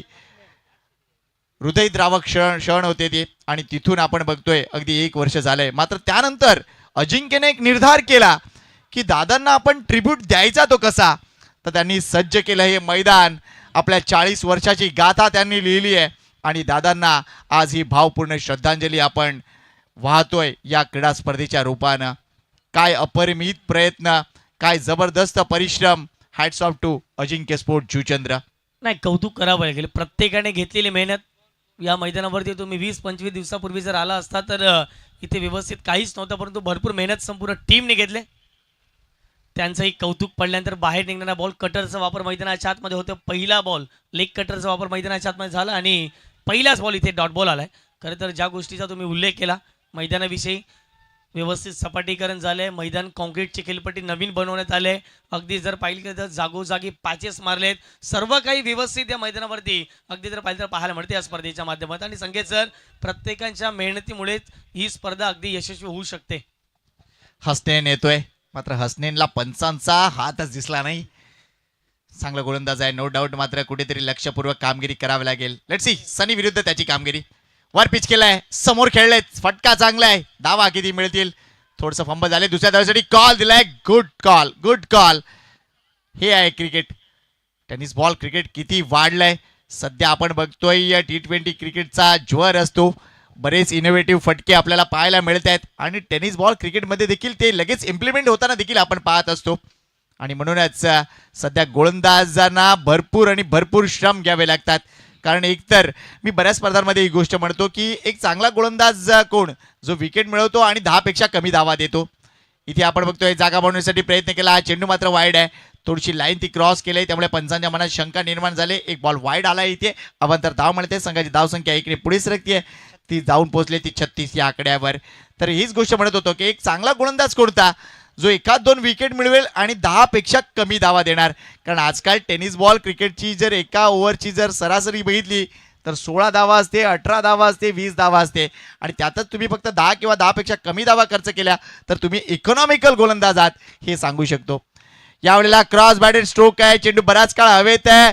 Speaker 1: हृदयद्रावक क्षण होते ते. आणि तिथून आपण बघतोय अगदी 1 वर्ष झालंय. मात्र त्यानंतर अजिंक्यने एक निर्धार केला की दादांना आपण ट्रिब्यूट द्यायचा तो कसा, तर त्यांनी सज्ज केलं हे मैदान. आपल्या 40 वर्षाची गाथा त्यांनी लिहिली आहे आणि दादांना आज ही भावपूर्ण श्रद्धांजली आपण वाहतोय या क्रीडा स्पर्धेच्या रूपानं. काय अपरिमित प्रयत्न, काय जबरदस्त परिश्रम. Hats off to Ajinkya Sport Juchandra.
Speaker 2: नाही, कौतुक करावं लागेल. प्रत्येकाने घेतलेली मेहनत या मैदानावरती. तुम्ही 20-25 दिवसापूर्वी जर आला असता तर इथे व्यवस्थित काहीच नव्हतं, परंतु भरपूर मेहनत संपूर्ण टीमने घेतले. त्यांचंही कौतुक. पडल्यानंतर बाहेर निघणारा बॉल, कटरचा वापर मैदानाच्या आतमध्ये होतं. पहिला बॉल लेग कटरचा वापर मैदानाच्या आतमध्ये झाला आणि पहिलाच बॉल इथे डॉट बॉल आलाय. खरं तर ज्या गोष्टीचा तुम्ही उल्लेख केला मैदानाविषयी, व्यवस्थित सपाटीकरण झालंय, मैदान कॉन्क्रीटची खेळपट्टी नवीन बनवण्यात आले. अगदी जर पाहिलं तर जागोजागी पॅचेस मारलेत. सर्व काही व्यवस्थित या मैदानावरती अगदी जर पाहिलं तर पाहायला मिळते या स्पर्धेच्या माध्यमातून. आणि संकेत सर, प्रत्येकाच्या मेहनतीमुळेच ही स्पर्धा अगदी यशस्वी होऊ शकते.
Speaker 1: हसनेन येतोय, मात्र हसनेनला पंचांचा हातच दिसला नाही. चांगला गोलंदाज आहे नो डाऊट, मात्र कुठेतरी लक्षपूर्वक कामगिरी करावी लागेल. लेट्स सी सनी विरुद्ध त्याची कामगिरी. वर पिच केलाय, समोर खेळलाय, फटका चांगला आहे. धावा किती मिळतील, थोडंसं फंबल झाले. दुसऱ्या धावेसाठी कॉल दिलाय. Good call, good call. हे आहे क्रिकेट. टेनिस बॉल क्रिकेट किती वाढलंय सध्या. आपण बघतोय T20 क्रिकेटचा ज्वर असतो, बरेच इनोव्हेटिव्ह फटके आपल्याला पाहायला मिळत आहेत आणि टेनिस बॉल क्रिकेटमध्ये देखील ते लगेच इम्प्लिमेंट होताना देखील आपण पाहत असतो. आणि म्हणूनच सध्या गोलंदाजांना भरपूर श्रम घ्यावे लागतात. कारण एकतर मी बऱ्याच स्पर्धांमध्ये ही गोष्ट म्हणतो की एक चांगला गोलंदाज कोण जो विकेट मिळवतो आणि 10 पेक्षा कमी धावा देतो. इथे आपण बघतोय जागा बनवण्यासाठी प्रयत्न केला, हा चेंडू मात्र वाईड आहे, थोडीशी लाईन ती क्रॉस केली, त्यामुळे पंचांच्या मनात शंका निर्माण झाली. एक बॉल वाईड आला इथे, अवांतर धाव मिळते, संघाची धावसंख्या इकडे पुढे सरकते, ती जाऊन पोहोचली ती 36 या आकड्यावर. तर हीच गोष्ट म्हणत होतो की एक चांगला गोलंदाज कोणता जो एखाद 2 विकेट मिळवेल आणि 10 पेक्षा कमी धावा देणार. कारण आजकाल टेनिस बॉल क्रिकेटची जर एका ओव्हरची जर सरासरी बघितली तर 16 धावा असते, 18 धावा असते, 20 धावा असते आणि त्यातच तुम्ही फक्त 10 किंवा 10 पेक्षा कमी धावा खर्च केल्या तर तुम्ही इकॉनॉमिकल गोलंदाज आहात हे सांगू शकतो. यावेळेला क्रॉस बॅटेड स्ट्रोक आहे, चेंडू बराच काळ हवेत आहे,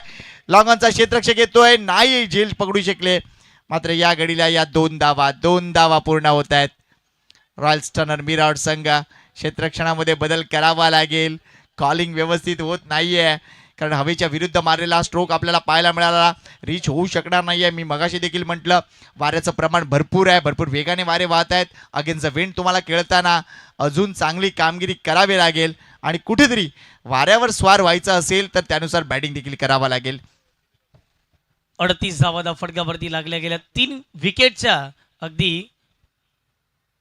Speaker 1: लॉंग ऑनचा क्षेत्ररक्षक येतोय, नाही झेल पकडू शकले. मात्र या घडीला या 2 धावा पूर्ण होत आहेत. रॉयल स्टनर मिरावट संघ क्षेत्ररक्षणामध्ये बदल करावा लागेल. कॉलिंग व्यवस्थित होत नाहीये कारण हवेच्या विरुद्ध मारलेला स्ट्रोक आपल्याला पाहायला मिळाला, रीच होऊ शकणार नाहीये. मी मगाशी देखील म्हटलं वाऱ्याचं प्रमाण भरपूर आहे, भरपूर वेगाने वारे वाहत आहेत. अगेन्स्ट द विंड तुम्हाला खेळताना अजून चांगली कामगिरी करावी लागेल आणि कुठेतरी वाऱ्यावर स्वार व्हायचं असेल तर त्यानुसार बॅटिंग देखील करावा लागेल.
Speaker 2: 38 धावा फटकावरती लागल्या गेल्या 3 विकेटच्या अगदी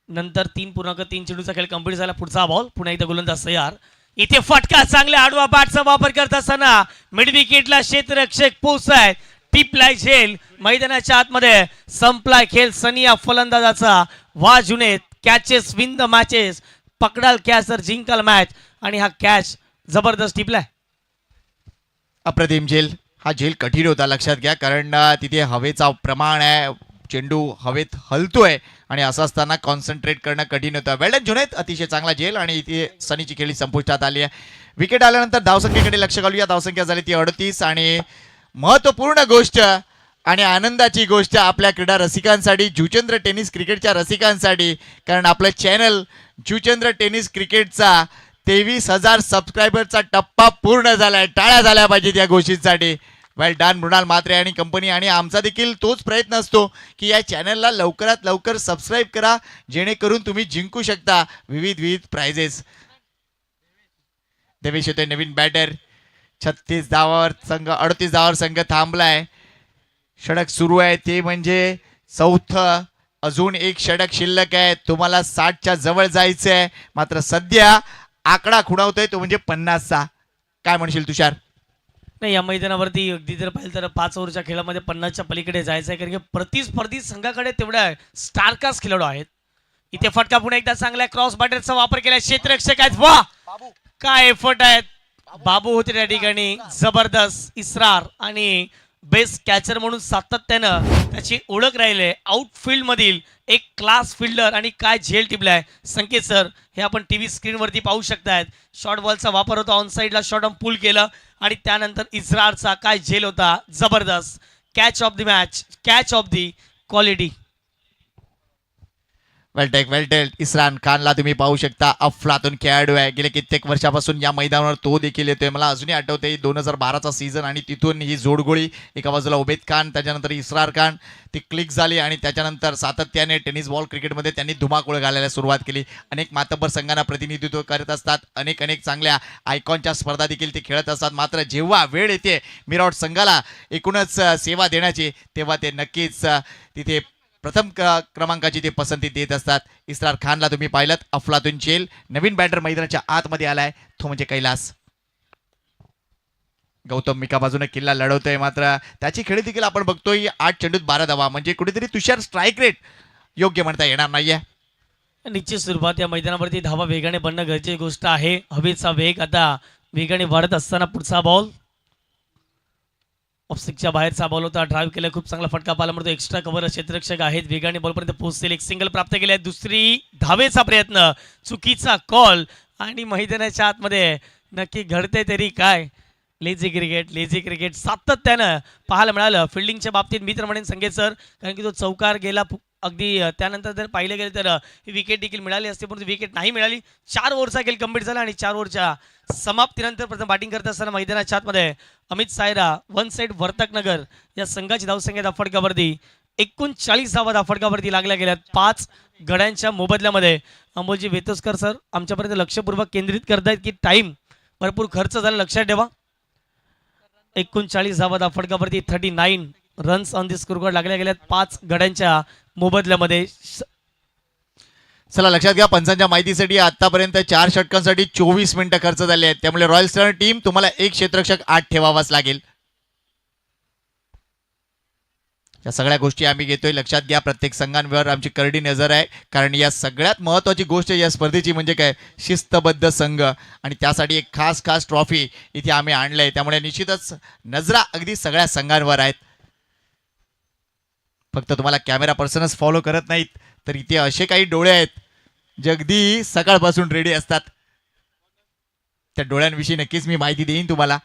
Speaker 2: नंतर 3.3 चेंडूचा खेळ कंप्लीट झाला. पुढचा बॉल पुन्हा एकदा गोलंदाज तयार. इथे फटका चांगल्या आडवा बॅटचा वापर करत असताना मिड विकेटला क्षेत्ररक्षक पोहोचतायत. टिपलाय झेल मैदानाच्या आतमध्ये संपलाय खेळ. सनिया फलंदाजाचा वा जुनेत कॅचेस विन द मॅचेस, पकडाल कॅच तर जिंकाल मॅच आणि हा कॅच जबरदस्त टिपलाय.
Speaker 1: अप्रतिम झेल, हा झेल कठीण होता लक्षात घ्या कारण तिथे हवेचा प्रमाण आहे, चेंडू हवेत हलतोय आणि असं असताना कॉन्सन्ट्रेट करणं कठीण होतं. वेल्डन जुनेत, अतिशय चांगला झेल आणि इथे सनीची खेळी संपुष्टात आली आहे. विकेट आल्यानंतर धावसंख्येकडे लक्ष घालूया. धावसंख्या झाली ती 38 आणि महत्त्वपूर्ण गोष्ट आणि आनंदाची गोष्ट आपल्या क्रीडा रसिकांसाठी, जुचंद्र टेनिस क्रिकेटच्या रसिकांसाठी, कारण आपलं चॅनल जुचंद्र टेनिस क्रिकेटचा 23,000 सबस्क्रायबरचा टप्पा पूर्ण झालाय. टाळ्या झाल्या पाहिजेत या गोष्टींसाठी. वेल डन मृणाल म्हात्रे आणि कंपनी. आणि आमचा देखील तोच प्रयत्न असतो की या चॅनलला लवकरात लवकर सबस्क्राईब करा जेणेकरून तुम्ही जिंकू शकता विविध प्राइजेस. देवेश येतोय नवीन बॅटर. 36 धावावर संघ 38 धावावर संघ थांबलाय. षटक सुरू आहे ते म्हणजे चौथं, अजून एक षटक शिल्लक आहे. तुम्हाला 60च्या जवळ जायचंय, मात्र सध्या आकडा खुणावतोय तो म्हणजे 50चा. काय म्हणशील तुषार?
Speaker 2: नाही, या मैदानावरती अगदी जर पाहिलं तर 5 ओव्हरच्या खेळामध्ये 50च्या पलीकडे जायचं आहे कारण की प्रतिस्पर्धी संघाकडे तेवढ्या स्टारकास्ट खेळाडू आहेत. इथे फटका पुन्हा एकदा चांगला क्रॉस बॅटरचा वापर केला. क्षेत्ररक्षक आहेत, वा काय एफर्ट आहेत. बाबू होते त्या ठिकाणी, जबरदस्त इस्रार आणि बेस्ट कॅचर म्हणून सातत्यानं त्याची ओळख राहिले. आउटफील्ड मधील एक क्लास फिल्डर आणि काय झेल टिपलाय. संकेत सर, हे आपण टीव्ही स्क्रीनवरती पाहू शकतायत. शॉर्ट बॉलचा वापर होता, ऑन साईडला शॉर्ट ऑन पुल केलं आणि त्यानंतर इस्रारचा काय झेल होता. जबरदस्त catch of the match, catch of the quality.
Speaker 1: वेल्टेल इस्रान खानला तुम्ही पाहू शकता. अफलातून खेळाडू आहे, गेले कित्येक वर्षापासून या मैदानावर तो देखील येतोय. मला अजूनही आठवते 2012चा सीझन आणि तिथून ही जोडगोळी. एका बाजूला उबेद खान, त्याच्यानंतर इस्रार खान, ती क्लिक झाली आणि त्याच्यानंतर सातत्याने टेनिस बॉल क्रिकेटमध्ये त्यांनी धुमाकूळ घालायला सुरुवात केली. अनेक मातब्बर संघांना प्रतिनिधित्व करत असतात, अनेक चांगल्या आयकॉनच्या स्पर्धा देखील ते खेळत असतात. मात्र जेव्हा वेळ येते मिरावट संघाला एकूणच सेवा देण्याची, तेव्हा ते नक्कीच तिथे प्रथम क्रमांकाची ते पसंती देत असतात. इस्रार खानला तुम्ही पाहिलं. अफलातून झेल, नवीन बॅटर मैदानाच्या आतमध्ये आलाय, तो म्हणजे कैलास. गौतम एका बाजूने किल्ला लढवतोय, मात्र त्याची खेळी देखील आपण बघतोय. 8 चेंडूत 12 धावा, म्हणजे कुठेतरी तुषार स्ट्राईक रेट योग्य म्हणता येणार नाहीये.
Speaker 2: निश्चित सुरुवात या मैदानावरती धावा वेगाने बनणं गरजेची गोष्ट आहे. हवेचा वेग आता वेगाने वाढत असताना पुढचा बॉल ऑफस्टिकच्या बाहेरचा बॉल होता. ड्राईव्ह केला, खूप चांगला फटका पाहायला मिळतो. एक्स्ट्रा कव्हर क्षेत्ररक्षक आहेत, वेगाने बॉलपर्यंत पोहोचतील. एक सिंगल प्राप्त केले. दुसरी धावेचा प्रयत्न, चुकीचा कॉल आणि मैदानाच्या आतमध्ये नक्की घडते तरी काय. लेझी क्रिकेट सातत्यानं पाहायला मिळालं. फिल्डिंगच्या बाबतीत मी तर म्हणेन संकेत सर, कारण की तो चौकार गेला अगदी. त्यानंतर जर पाहिलं गेलं तर ही विकेट देखील मिळाली असते, परंतु विकेट नाही मिळाली. 4 ओव्हरचा खेळ कंप्लीट झाला आणि 4 ओव्हरच्या समाप्तीनंतर प्रथम बॅटिंग करत असताना मैदानाच्या आतमध्ये अमित सायरा, वन साईड वर्तक नगर या संघाची धावसंख्या धाफडकावरती 39 धावा धाफडकावरती लागल्या गेल्यात 5 गड्यांच्या मोबदल्यामध्ये. अंबोजी वेतोस्कर सर आमच्यापर्यंत लक्षपूर्वक केंद्रित करतायत की टाइम भरपूर खर्च झाला, लक्षात ठेवा. 39 धावा धाफडकावरती 39 रन्स ऑन दी स्कोरबोर्ड लागल्या गेल्यात 5 गड्यांच्या मोबदल्यामध्ये.
Speaker 1: चला लक्षात घ्या, पंचांच्या माहितीसाठी आतापर्यंत 4 षटकांसाठी 24 मिनिटं खर्च झाले आहेत. त्यामुळे रॉयल स्टार टीम तुम्हाला एक क्षेत्ररक्षक 8 ठेवावाच लागेल. या सगळ्या गोष्टी आम्ही घेतोय, लक्षात घ्या. प्रत्येक संघांवर आमची करडी नजर आहे, कारण या सगळ्यात महत्त्वाची गोष्ट या स्पर्धेची म्हणजे काय, शिस्तबद्ध संघ. आणि त्यासाठी एक खास खास ट्रॉफी इथे आम्ही आणलंय. त्यामुळे निश्चितच नजरा अगदी सगळ्या संघांवर आहेत. फक्त तुम्हाला कॅमेरा पर्सनच फॉलो करत नाहीत, तर इथे असे काही डोळे आहेत जे अगदी सकाळपासून रेडी असतात. त्या डोळ्यांविषयी नक्कीच मी माहिती देईन तुम्हाला.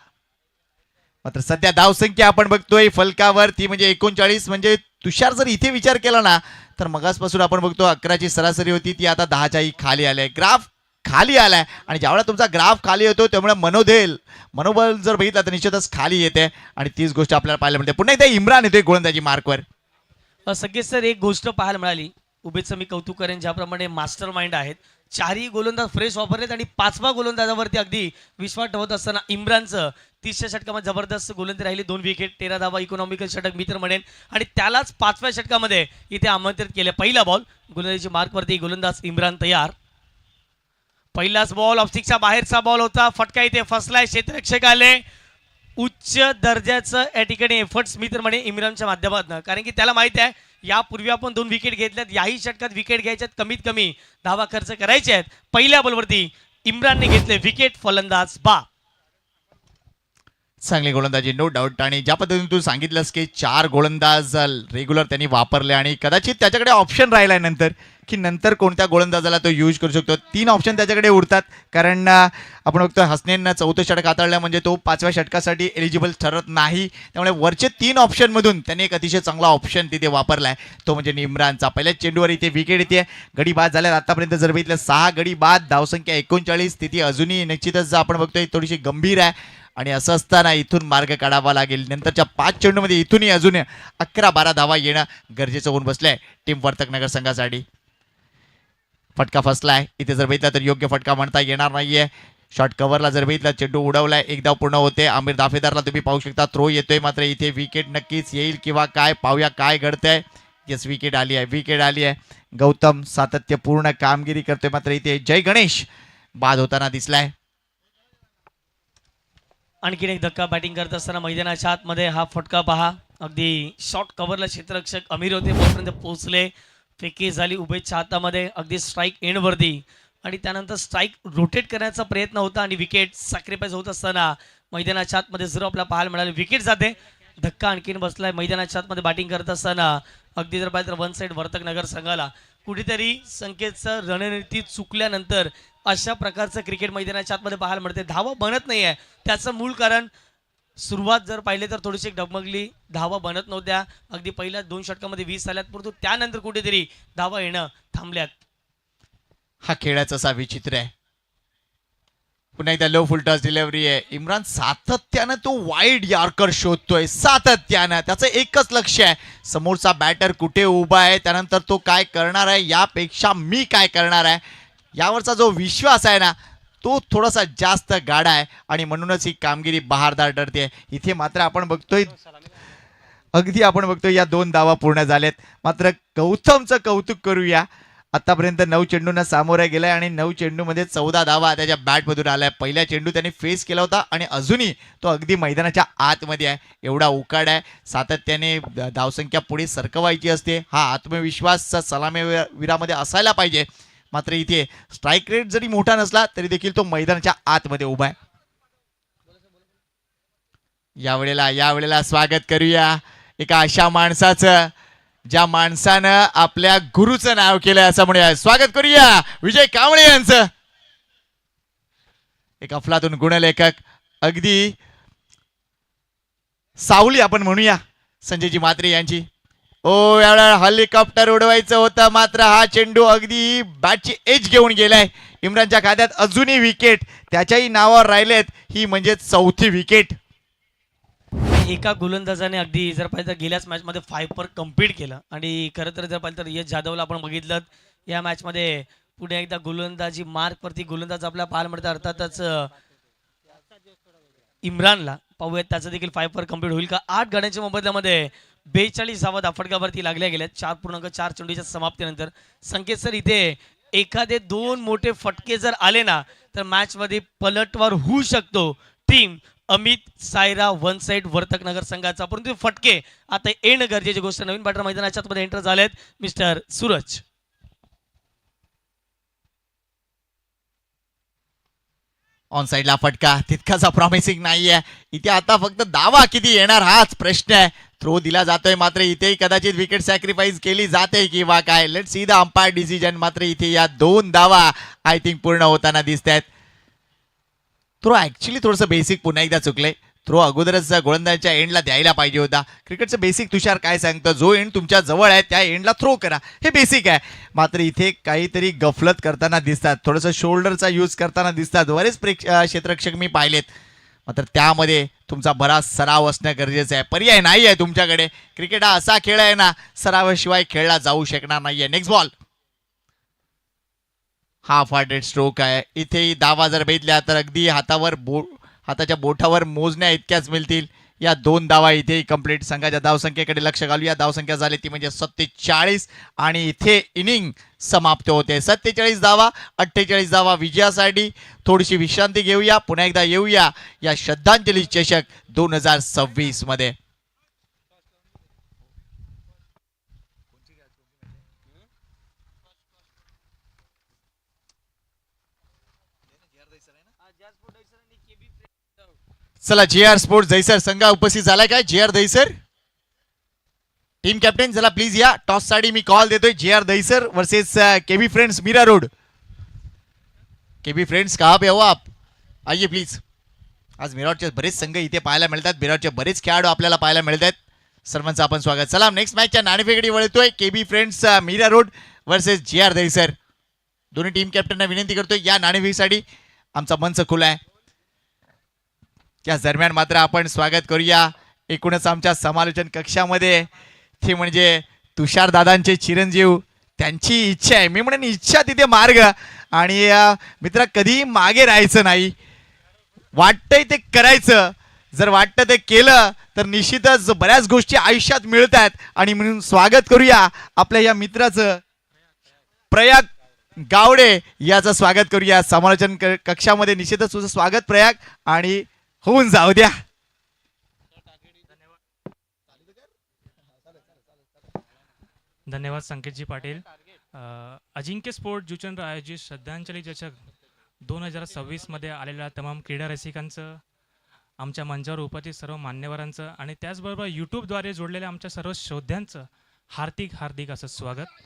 Speaker 1: मात्र सध्या धावसंख्या आपण बघतोय फलकावर ती म्हणजे 39. म्हणजे तुषार जर इथे विचार केला ना, तर मगासपासून आपण बघतो 11ची सरासरी होती, ती आता 10च्याही खाली आली आहे. ग्राफ खाली आलाय, आणि ज्यावेळेला तुमचा ग्राफ खाली येतो त्यामुळे मनोबल जर बघितला तर निश्चितच खाली येते. आणि तीच गोष्ट आपल्याला पाहायला मिळते. पुन्हा एकदा इम्रान येतोय गोलंदाजी मार्कवर.
Speaker 2: सगळेच सर एक गोष्ट पाहायला मिळाली, उभेचं मी कौतुक करेन, ज्याप्रमाणे मास्टर माइंड आहेत. 4ही गोलंदाज फ्रेश वापरलेत आणि 5वा गोलंदाजावरती अगदी विश्वास ठेवत असताना इम्रानचं 30च्या षटकामध्ये जबरदस्त गोलंदाजी राहिली. 2 विकेट, 13 धावा, इकॉनॉमिकल षटक मी तर म्हणेन. आणि त्यालाच 5व्या षटकामध्ये इथे आमंत्रित केले. पहिला बॉल गोलंदाजीच्या मार्कवरती गोलंदाज इम्रान तयार. पहिलाच बॉल ऑफस्टिकच्या बाहेरचा बॉल होता, फटका इथे फसलाय. क्षेत्ररक्षक आले. उच्च दर्जाचं या ठिकाणी एफर्ट्स मी तर म्हणे इम्रानच्या माध्यमातून, कारण की त्याला माहिती आहे यापूर्वी आपण 2 विकेट घेतल्यात, याही षटकात विकेट घ्यायच्यात, कमीत कमी धावा खर्च करायचे आहेत. पहिल्या बॉलवरती इम्रानने घेतले विकेट. फलंदाज बा.
Speaker 1: चांगली गोलंदाजी नो डाऊट. आणि ज्या पद्धतीने तू सांगितलंस की 4 गोलंदाज रेग्युलर त्यांनी वापरले, आणि कदाचित त्याच्याकडे ऑप्शन राहिलाय नंतर की नंतर कोणत्या गोलंदाजाला तो यूज करू शकतो. 3 ऑप्शन त्याच्याकडे उरतात, कारण आपण बघतो हसनेनं 4थं षटक हाताळलं म्हणजे तो 5व्या षटकासाठी एलिजिबल ठरत नाही. त्यामुळे वरचे 3 ऑप्शनमधून त्यांनी एक अतिशय चांगला ऑप्शन तिथे वापरलाय, तो म्हणजे इम्रानचा. पहिल्याच चेंडूवर इथे विकेट येते. गडी बाद झाल्या आतापर्यंत जर बघितलं 6 गडी बाद, धावसंख्या 39. स्थिती अजूनही निश्चितच आपण बघतोय थोडीशी गंभीर आहे. आणि असं असताना इथून मार्ग काढावा लागेल. नंतरच्या 5 चेंडूमध्ये इथूनही अजून 11-12 धावा येणं गरजेचं होऊन बसलंय टीम वर्तकनगर संघासाठी. फटका फसलाय इथे जर बघितला तर योग्य फटका म्हणता येणार नाहीये. शॉर्ट कव्हरला जर बघितला चेंडू उडवलाय, एकदा पूर्ण होते. आमिर दाफेदारला तुम्ही पाहू शकता थ्रो येतोय, मात्र इथे विकेट नक्कीच येईल किंवा काय, पाहूया काय घडतंय. येस, विकेट आली आहे. गौतम सातत्यपूर्ण कामगिरी करतोय, मात्र इथे जय गणेश बाद होताना दिसलाय.
Speaker 2: आणखीन एक धक्का बॅटिंग करत असताना मैदानाच्या आतमध्ये हा फटका पहा. अगदी शॉर्ट कव्हरला क्षेत्ररक्षक अमीर होते, बॉलपर्यंत पोहोचले. फेकी झाली उभेच्या हातामध्ये, अगदी स्ट्राईक एंडवरती. आणि त्यानंतर स्ट्राईक रोटेट करण्याचा प्रयत्न होता आणि विकेट सॅक्रिफाईस होत असताना मैदानाच्या आतमध्ये जर आपल्याला पाहायला मिळाले विकेट जाते. धक्का आणखीन बसलाय मैदानाच्या आतमध्ये बॅटिंग करत असताना. अगदी जर पाहिजे तर वन साईड वर्तकनगर संघाला कुठेतरी संकेतचं रणनीती चुकल्यानंतर अशा प्रकारचं क्रिकेट मैदानाच्या आतमध्ये पाहायला मिळते. धावा बनत नाही आहे, त्याचं मूळ कारण सुरुवात जर पाहिले तर थोडीशी डगमगली, धावा बनत नव्हत्या. अगदी पहिल्या 2 षटकामध्ये 20 आल्यात, परंतु त्यानंतर कुठेतरी धावा येणं थांबल्यात.
Speaker 1: हा खेळाच असा विचित्र आहे. पुन्हा एकदा लो फुल टॉस डिलिव्हरी आहे. इम्रान सातत्यानं तो वाईड यॉर्कर शोधतोय, सातत्यानं. त्याचं एकच लक्ष आहे, समोरचा बॅटर कुठे उभा आहे, त्यानंतर तो काय करणार आहे यापेक्षा मी काय करणार आहे, यावरचा जो विश्वास आहे ना तो थोडासा जास्त गाढा आहे. आणि म्हणूनच ही कामगिरी बहारदार ठरते. इथे मात्र आपण बघतोय या 2 धावा पूर्ण झाल्यात. मात्र गौतमचं कौतुक करूया. आतापर्यंत 9 चेंडूंना सामोरे गेलाय आणि 9 चेंडूमध्ये 14 धावा त्याच्या बॅटमधून आलाय. पहिला चेंडू त्याने फेस केला होता आणि अजूनही तो अगदी मैदानाच्या आतमध्ये आहे, एवढा उकाड आहे. सातत्याने धावसंख्या पुढे सरकवायची असते, हा आत्मविश्वास सलामीवीरामध्ये असायला पाहिजे. मात्र इथे स्ट्राईक रेट जरी मोठा नसला तरी देखील तो मैदानाच्या आतमध्ये उभा आहे. यावेळेला स्वागत करूया एका अशा माणसाचं ज्या माणसानं आपल्या गुरुचं नाव केलंय असं म्हणूया. स्वागत करूया विजय कांबळे यांचं. एक अफलातून गुणलेखक, अगदी सावली आपण म्हणूया संजयजी म्हात्रे यांची. यावेळेला हेलिकॉप्टर उडवायचं होतं, मात्र हा चेंडू अगदी बॅटची एज घेऊन गेलाय. इम्रानच्या खात्यात अजूनही विकेट त्याच्याही नावावर राहिलेत, ही म्हणजे 4थी विकेट.
Speaker 2: एका गोलंदाजाने अगदी जर पाहिजे तर गेल्याच मॅचमध्ये 5 कम्प्लीट केलं. आणि खरं तर जर पाहिजे तर यश जाधवला आपण बघितलं या मॅचमध्ये पुढे एकदा गोलंदाजी मार्कवरती गोलंदाज आपल्याला पाहायला मिळतं. अर्थातच इम्रानला पाहूयात त्याचं देखील 5 कम्प्लीट होईल का. 8 गड्यांच्या मोबदल्यामध्ये 42 धावा धाफटकावरती लागल्या गेल्या 4.4 चेंडूच्या समाप्तीनंतर. संकेत सर, इथे एखादे 2 मोठे फटके जर आले ना तर मॅच मध्ये पलटवार होऊ शकतो team Amit Saira one side Vartak Nagar संघाचा. परंतु फटके आता येणं गरजेची गोष्ट. नवीन बॅटर मैदानाच्या आतमध्ये एंटर झालेत मिस्टर सूरज.
Speaker 1: ऑन साइडला फटका तितकासा प्रॉमिसिंग नाहीये. इथे आता फक्त दावा किती येणार हाच प्रश्न आहे. थ्रो दिला जातोय मात्र इथेही कदाचित विकेट सॅक्रिफाईस केली जाते किंवा काय. Let's see the umpire decision. मात्र इथे या 2 धावा आय थिंक पूर्ण होताना दिसत आहेत. थ्रो ऍक्च्युली थोडंसं बेसिक पुन्हा एकदा चुकलंय. थ्रो अगोदरच गोलंदाजाच्या एंडला द्यायला पाहिजे होता. क्रिकेटचं बेसिक तुषार काय सांगतं, जो एंड तुमच्या जवळ आहे त्या एंडला थ्रो करा, हे बेसिक आहे. मात्र इथे काहीतरी गफलत करताना दिसतात, थोडंसं शोल्डरचा यूज करताना दिसतात. बरेच क्षेत्ररक्षक मी पाहिलेत. मात्र त्यामध्ये तुमचा बराच सराव असणं गरजेचं आहे. पर्याय नाही आहे तुमच्याकडे. क्रिकेट हा असा खेळ आहे ना, सरावाशिवाय खेळला जाऊ शकणार नाहीये. Next ball. Half hearted stroke आहे. इथेही धावा जर बघितल्या तर अगदी हाताच्या बोटावर मोजण्या इतक्याच मिळतील. या 2 धावा इथेही कंप्लीट. संघाच्या धावसंख्येकडे लक्ष घालूया. धावसंख्या झाली ती म्हणजे 47 आणि इथे इनिंग समाप्त होते. 47 धावा, 48 धावा विजयासाठी. थोडीशी विश्रांती घेऊया, पुन्हा एकदा येऊया या श्रद्धांजली चषक 2026 मध्ये. चला, JR स्पोर्ट्स दहिसर संघ उपस्थित झालाय काय? JR दहिसर टीम कॅप्टन, चला प्लीज या. टॉस साठी मी कॉल देतोय. JR Dahisar versus KB friends Mira Road. KB friends कहाँ पे हो आप? आइए प्लीज. आज मिराटचे बरेच संघ इथे पाहायला मिळतात. मिराटचे बरेच खेळाडू आपल्याला पाहायला मिळतात. सर्वांचं आपण स्वागत. चला, नेक्स्ट मॅचच्या नाणेफेकडे वळतोय. KB friends Mira road versus JR Dahisar. दोन्ही टीम कॅप्टनना विनंती करतोय या नाणेफेकीसाठी आमचा मंच खुला आहे. त्या दरम्यान मात्र आपण स्वागत करूया एकूणच आमच्या समालोचन कक्षामध्ये. ते म्हणजे तुषार दादांचे चिरंजीव. त्यांची इच्छा आहे, मी म्हणेन इच्छा तिथे मार्ग. आणि मित्रा, कधी मागे राहायचं नाही. वाटतंय ते करायचं. जर वाटतं ते केलं तर निश्चितच बऱ्याच गोष्टी आयुष्यात मिळतात. आणि म्हणून स्वागत करूया आपल्या या मित्राचं, प्रयाग गावडे याचं स्वागत करूया समालोचन कक्षामध्ये. निश्चितच तुझं स्वागत प्रयाग, आणि होऊन जाऊ द्या.
Speaker 3: धन्यवाद संकेतजी पाटील. अजिंक्य स्पोर्ट जुचंद्र आयोजित श्रद्धांजली चषक 2026 मध्ये आलेल्या तमाम क्रीडा रसिकांचं, आमच्या मंचावर उपस्थित सर्व मान्यवरांचं आणि त्याचबरोबर यूट्यूबद्वारे जोडलेल्या आमच्या सर्व श्रोत्यांचं हार्दिक हार्दिक असं स्वागत.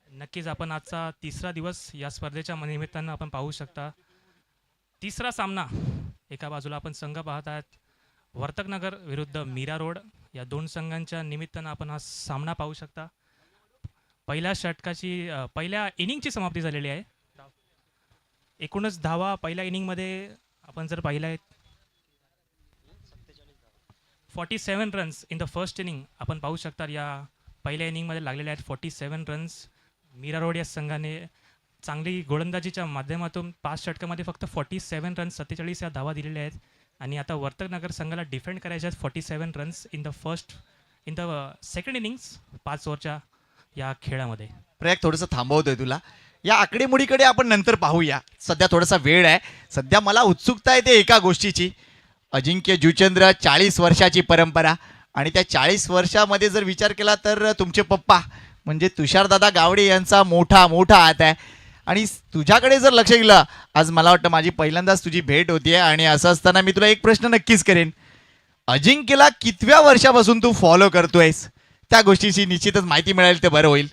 Speaker 3: नक्कीच आपण आजचा 3रा दिवस या स्पर्धेच्या निमित्तानं आपण पाहू शकता. 3रा सामना. एका बाजूला आपण संघ पाहत आहात वर्तकनगर विरुद्ध मीरा रोड. या 2 संघांच्या निमित्तानं आपण हा सामना पाहू शकता. पहिल्या इनिंगची समाप्ती झालेली आहे. एकूणच धावा पहिल्या इनिंगमध्ये आपण जर पाहिलं आहे 47 runs in the first inning आपण पाहू शकता. या पहिल्या इनिंगमध्ये लागलेले आहेत 47 रन्स. मीरा रोड या संघाने चांगली गोलंदाजीच्या माध्यमातून 5 षटकामध्ये फक्त 47 रन्स 47 या धावा दिलेल्या आहेत. आणि आता वर्तकनगर संघाला डिफेंड करायचे आहेत 47 runs in the second innings 5 ओव्हरच्या या खेळामध्ये.
Speaker 1: प्रयाग, थोडंसं थांबवतोय तुला. या आकडेमोडीकडे आपण नंतर पाहूया. सध्या थोडासा वेळ आहे. सध्या मला उत्सुकता येते एका गोष्टीची. अजिंक्य जुचंद्र 40 वर्षाची परंपरा, आणि त्या 40 वर्षामध्ये जर विचार केला तर तुमचे पप्पा म्हणजे तुषारदादा गावडे यांचा मोठा मोठा हात आहे. आणि तुझ्याकडे जर लक्ष गेलं, आज मला वाटतं माझी पहिल्यांदाच तुझी भेट होतीये. आणि असं असताना मी तुला एक प्रश्न नक्कीच करेन. अजिंक्यला कितव्या वर्षापासून तू फॉलो करतोयस? त्या गोष्टीची निश्चितच माहिती मिळेल ते बरं होईल.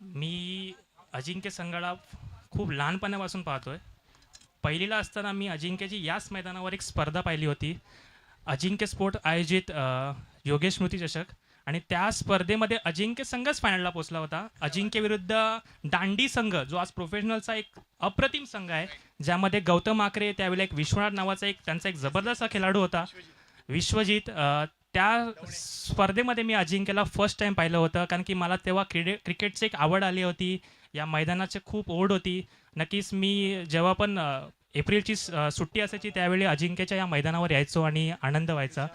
Speaker 3: मी अजिंक्य संघाला खूप लहानपणापासून पाहतोय. पहिलीला असताना मी अजिंक्यची याच मैदानावर एक स्पर्धा पाहिली होती, अजिंक्य स्पोर्ट आयोजित योगेश स्मृती चषक. आणि त्या स्पर्धेमध्ये अजिंक्य संघच फायनलला पोहोचला होता. अजिंक्य विरुद्ध दांडी संघ, जो आज प्रोफेशनलचा एक अप्रतिम संघ आहे, ज्यामध्ये गौतम आकरे, त्यावेळेला एक विश्वनाथ नावाचा त्यांचा एक जबरदस्त खेळाडू होता, विश्वजित. त्या स्पर्धेमध्ये मी अजिंक्यला फर्स्ट टाइम पाहिलं होतं, कारण की मला तेव्हा क्रिकेटची एक आवड आली होती. या मैदानाची खूप ओढ होती. नक्कीच मी जेव्हा पण एप्रिलची सुट्टी असायची त्यावेळी अजिंक्यच्या या मैदानावर यायचो आणि आनंद व्हायचा.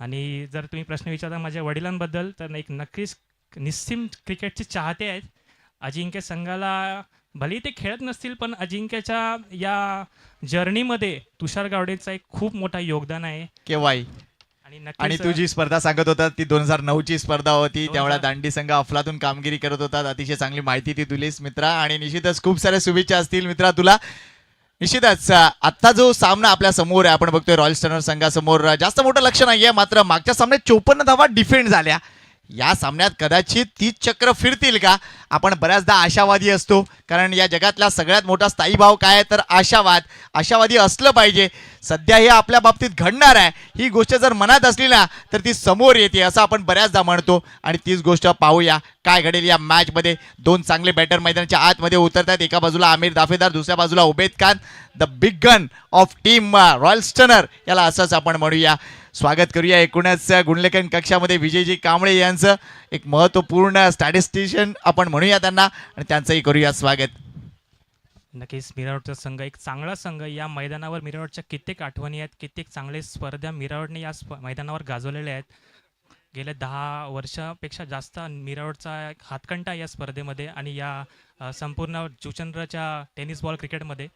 Speaker 3: आणि जर तुम्ही प्रश्न विचारता माझ्या वडिलांबद्दल तर एक नक्कीच निस्सीम क्रिकेटचे चाहते आहेत. अजिंक्य संघाला भलेही ते खेळत नसतील पण अजिंक्यच्या या जर्नीमध्ये तुषार गावडेचं एक खूप मोठा योगदान आहे.
Speaker 1: केव्हाही.
Speaker 3: आणि
Speaker 1: आणि
Speaker 3: नक्कीच
Speaker 1: तू जी स्पर्धा सांगत होता ती 2009 ची स्पर्धा होती.
Speaker 3: 2000
Speaker 1: त्यावेळेला दांडी संघ अफलातून कामगिरी करत होता. अतिशय चांगली माहिती ती दिलीस मित्रा आणि निश्चितच खूप साऱ्या शुभेच्छा असतील मित्रा तुला. निश्चितच आत्ता जो सामना आपल्या समोर आहे आपण बघतोय रॉयल स्टर्नर संघासमोर जास्त मोठं लक्ष नाहीये, मात्र मागच्या सामन्यात 54 धावा डिफेंड झाल्या. या सामन्यात कदाचित 30 चक्र फिरतील का, आपण बऱ्याचदा आशावादी असतो, कारण या जगातला सगळ्यात मोठा स्थायी भाव काय आहे तर आशावादी असलं पाहिजे. सध्या हे आपल्या बाबतीत घडणार आहे ही गोष्ट जर मनात असली ना तर ती समोर येते असं आपण बऱ्याचदा म्हणतो. आणि तीच गोष्ट पाहूया काय घडेल या मॅचमध्ये. दोन चांगले बॅटर मैदानाच्या आतमध्ये उतरतात. एका बाजूला आमिर दाफेदार, दुसऱ्या बाजूला Ubed Khan, the big gun of team Royal Sterner, याला असंच आपण म्हणूया. स्वागत करूया एकूणच गुणलेखन कक्षामध्ये विजयजी कांबळे यांचं. एक महत्त्वपूर्ण स्टॅटिस्टिशियन आपण म्हणूया त्यांना आणि त्यांचंही करूया स्वागत.
Speaker 3: नक्कीच मिरावडचा संघ एक चांगला संघ. या मैदानावर मिरावडच्या कित्येक आठवणी आहेत, कित्येक चांगले स्पर्धा मिरावडने या मैदानावर गाजवलेल्या आहेत. गेल्या 10 वर्षापेक्षा जास्त मिरावडचा हातकंटा या स्पर्धेमध्ये आणि या संपूर्ण जुचंद्रच्या टेनिस बॉल क्रिकेटमध्ये.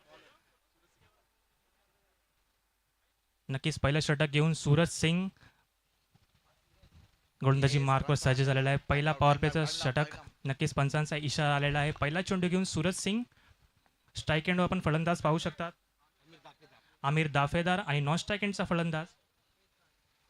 Speaker 3: नक्कीच पहिलं षटक घेऊन सूरज सिंग गोलंदाजी मार्कवर सज्ज झालेला आहे. पहिला पॉवर प्लेचं षटक, नक्कीच पंचांचा इशारा आलेला आहे. पहिला चेंडू घेऊन सूरज सिंग, स्ट्राईक एंडवर आपण फलंदाज पाहू शकतात आमिर दाफेदार आणि नॉन स्ट्राईक एंडचा फलंदाज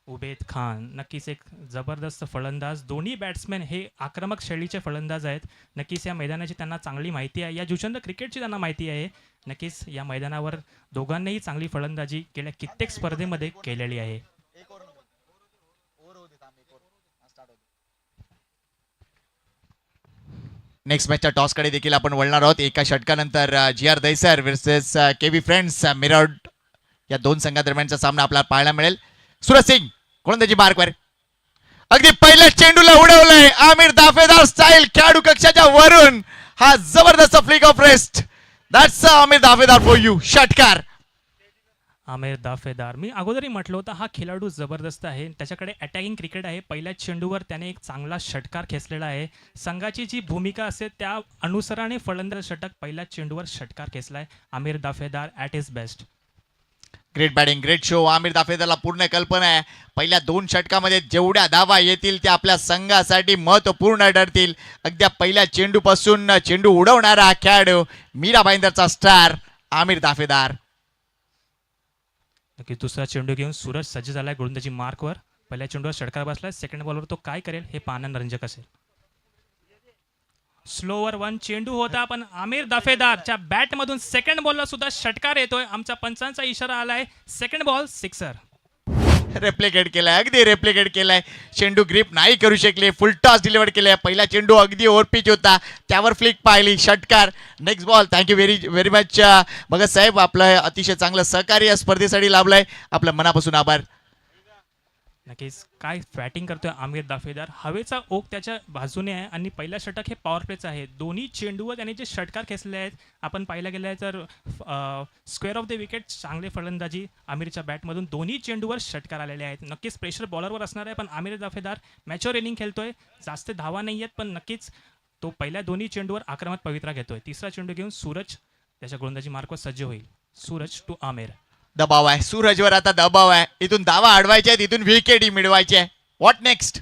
Speaker 3: उबेद खान. नक्कीच एक जबरदस्त फलंदाज. दोन्ही बॅट्समॅन हे आक्रमक शैलीचे फलंदाज आहेत. नक्कीच या मैदानाची त्यांना चांगली माहिती आहे, या जुचंद क्रिकेटची त्यांना माहिती आहे. नक्कीच या मैदानावर दोघांनीही चांगली फलंदाजी गेल्या कित्येक स्पर्धेमध्ये केलेली आहे.
Speaker 1: नेक्स्ट मॅचच्या टॉसकडे देखील आपण वळणार आहोत. एका षटकानंतर GR दैसर वर्सेस केवी फ्रेंड्स मिरावड या दोन संघादरम्यानचा सामना आपल्याला पाहायला मिळेल. सूरज सिंग गोलंदाजी मार्कवर, अगदी पहिल्या चेंडूला उडवलंय आमिर दाफेदार स्टाईल खेळाडू कक्षाच्या वरून. हा जबरदस्त flick of rest. That's Aamir Dafedar for you. षटकार
Speaker 3: आमिर दाफेदार, मी अगोदरही म्हटलं होतं हा खेळाडू जबरदस्त आहे. त्याच्याकडे अटॅकिंग क्रिकेट आहे. पहिल्या चेंडूवर त्याने एक चांगला षटकार खेचलेला आहे. संघाची जी भूमिका असते त्या अनुसाराने फलंदाज षटक पहिल्या चेंडूवर षटकार खेचलाय Aamir Dafedar at his best.
Speaker 1: Great batting, great show. Aamir दाफेदारला पूर्ण कल्पना आहे पहिल्या दोन षटकामध्ये जेवढ्या धावा येतील त्या आपल्या संघासाठी महत्त्वपूर्ण ठरतील. अगदी पहिल्या चेंडूपासून चेंडू उडवणारा खेळाडू मीरा भाईंदरचा स्टार आमिर दाफेदार.
Speaker 3: नक्की दुसरा चेंडू घेऊन सूरज सज्ज झालाय गोलंदाजी मार्कवर. पहिल्या चेंडूवर षटकार बसलाय. सेकंड बॉलवर तो काय करेल हे पाहणं रंजक असेल. स्लोवर वन चेंडू होता पण आमिर दाफेदारच्या बॅटमधून सेकंड बॉलला सुद्धा षटकार येतोय. आमच्या पंचांचा इशारा आलाय. Second ball sixer.
Speaker 1: रेप्लिकेट केलाय, अगदी रेप्लिकेट केलाय. चेंडू ग्रिप नाही करू शकले, फुल टॉस डिलिव्हर केलाय. पहिला चेंडू अगदी ओव्हरपिच होता, त्यावर फ्लिक पाहिली, षटकार. Next ball. Thank you very much Bhagat saheb, आपलं अतिशय चांगलं सहकार्य या स्पर्धेसाठी लाभलंय, आपलं मनापासून आभार.
Speaker 3: नक्कीच काय बॅटिंग करतोय आमिर दाफेदार. हवेचा ओघ त्याच्या बाजूने आहे आणि पहिला षटक हे पॉवर प्लेचं आहे. दोन्ही चेंडूवर त्याने जे षटकार खेचले आहेत आपण पाहायला गेलं आहे तर स्क्वेअर ऑफ द विकेट चांगले फलंदाजी आमिरच्या बॅटमधून दोन्ही चेंडूवर षटकार आलेले आहेत. नक्कीच प्रेशर बॉलरवर असणार आहे पण आमिर दाफेदार मॅच्युअर इनिंग खेळतोय. जास्त धावा नाही आहेत पण नक्कीच तो पहिल्या दोन्ही चेंडूवर आक्रमक पवित्रा घेतोय. तिसरा चेंडू घेऊन सूरज त्याच्या गोलंदाजी मार्कवर सज्ज होईल. सूरज टू आमिर.
Speaker 1: दबाव आहे सूरजवर, आता दबाव आहे. इथून धावा अडवायच्या आहेत, इथून विकेटही मिळवायची आहे. What next.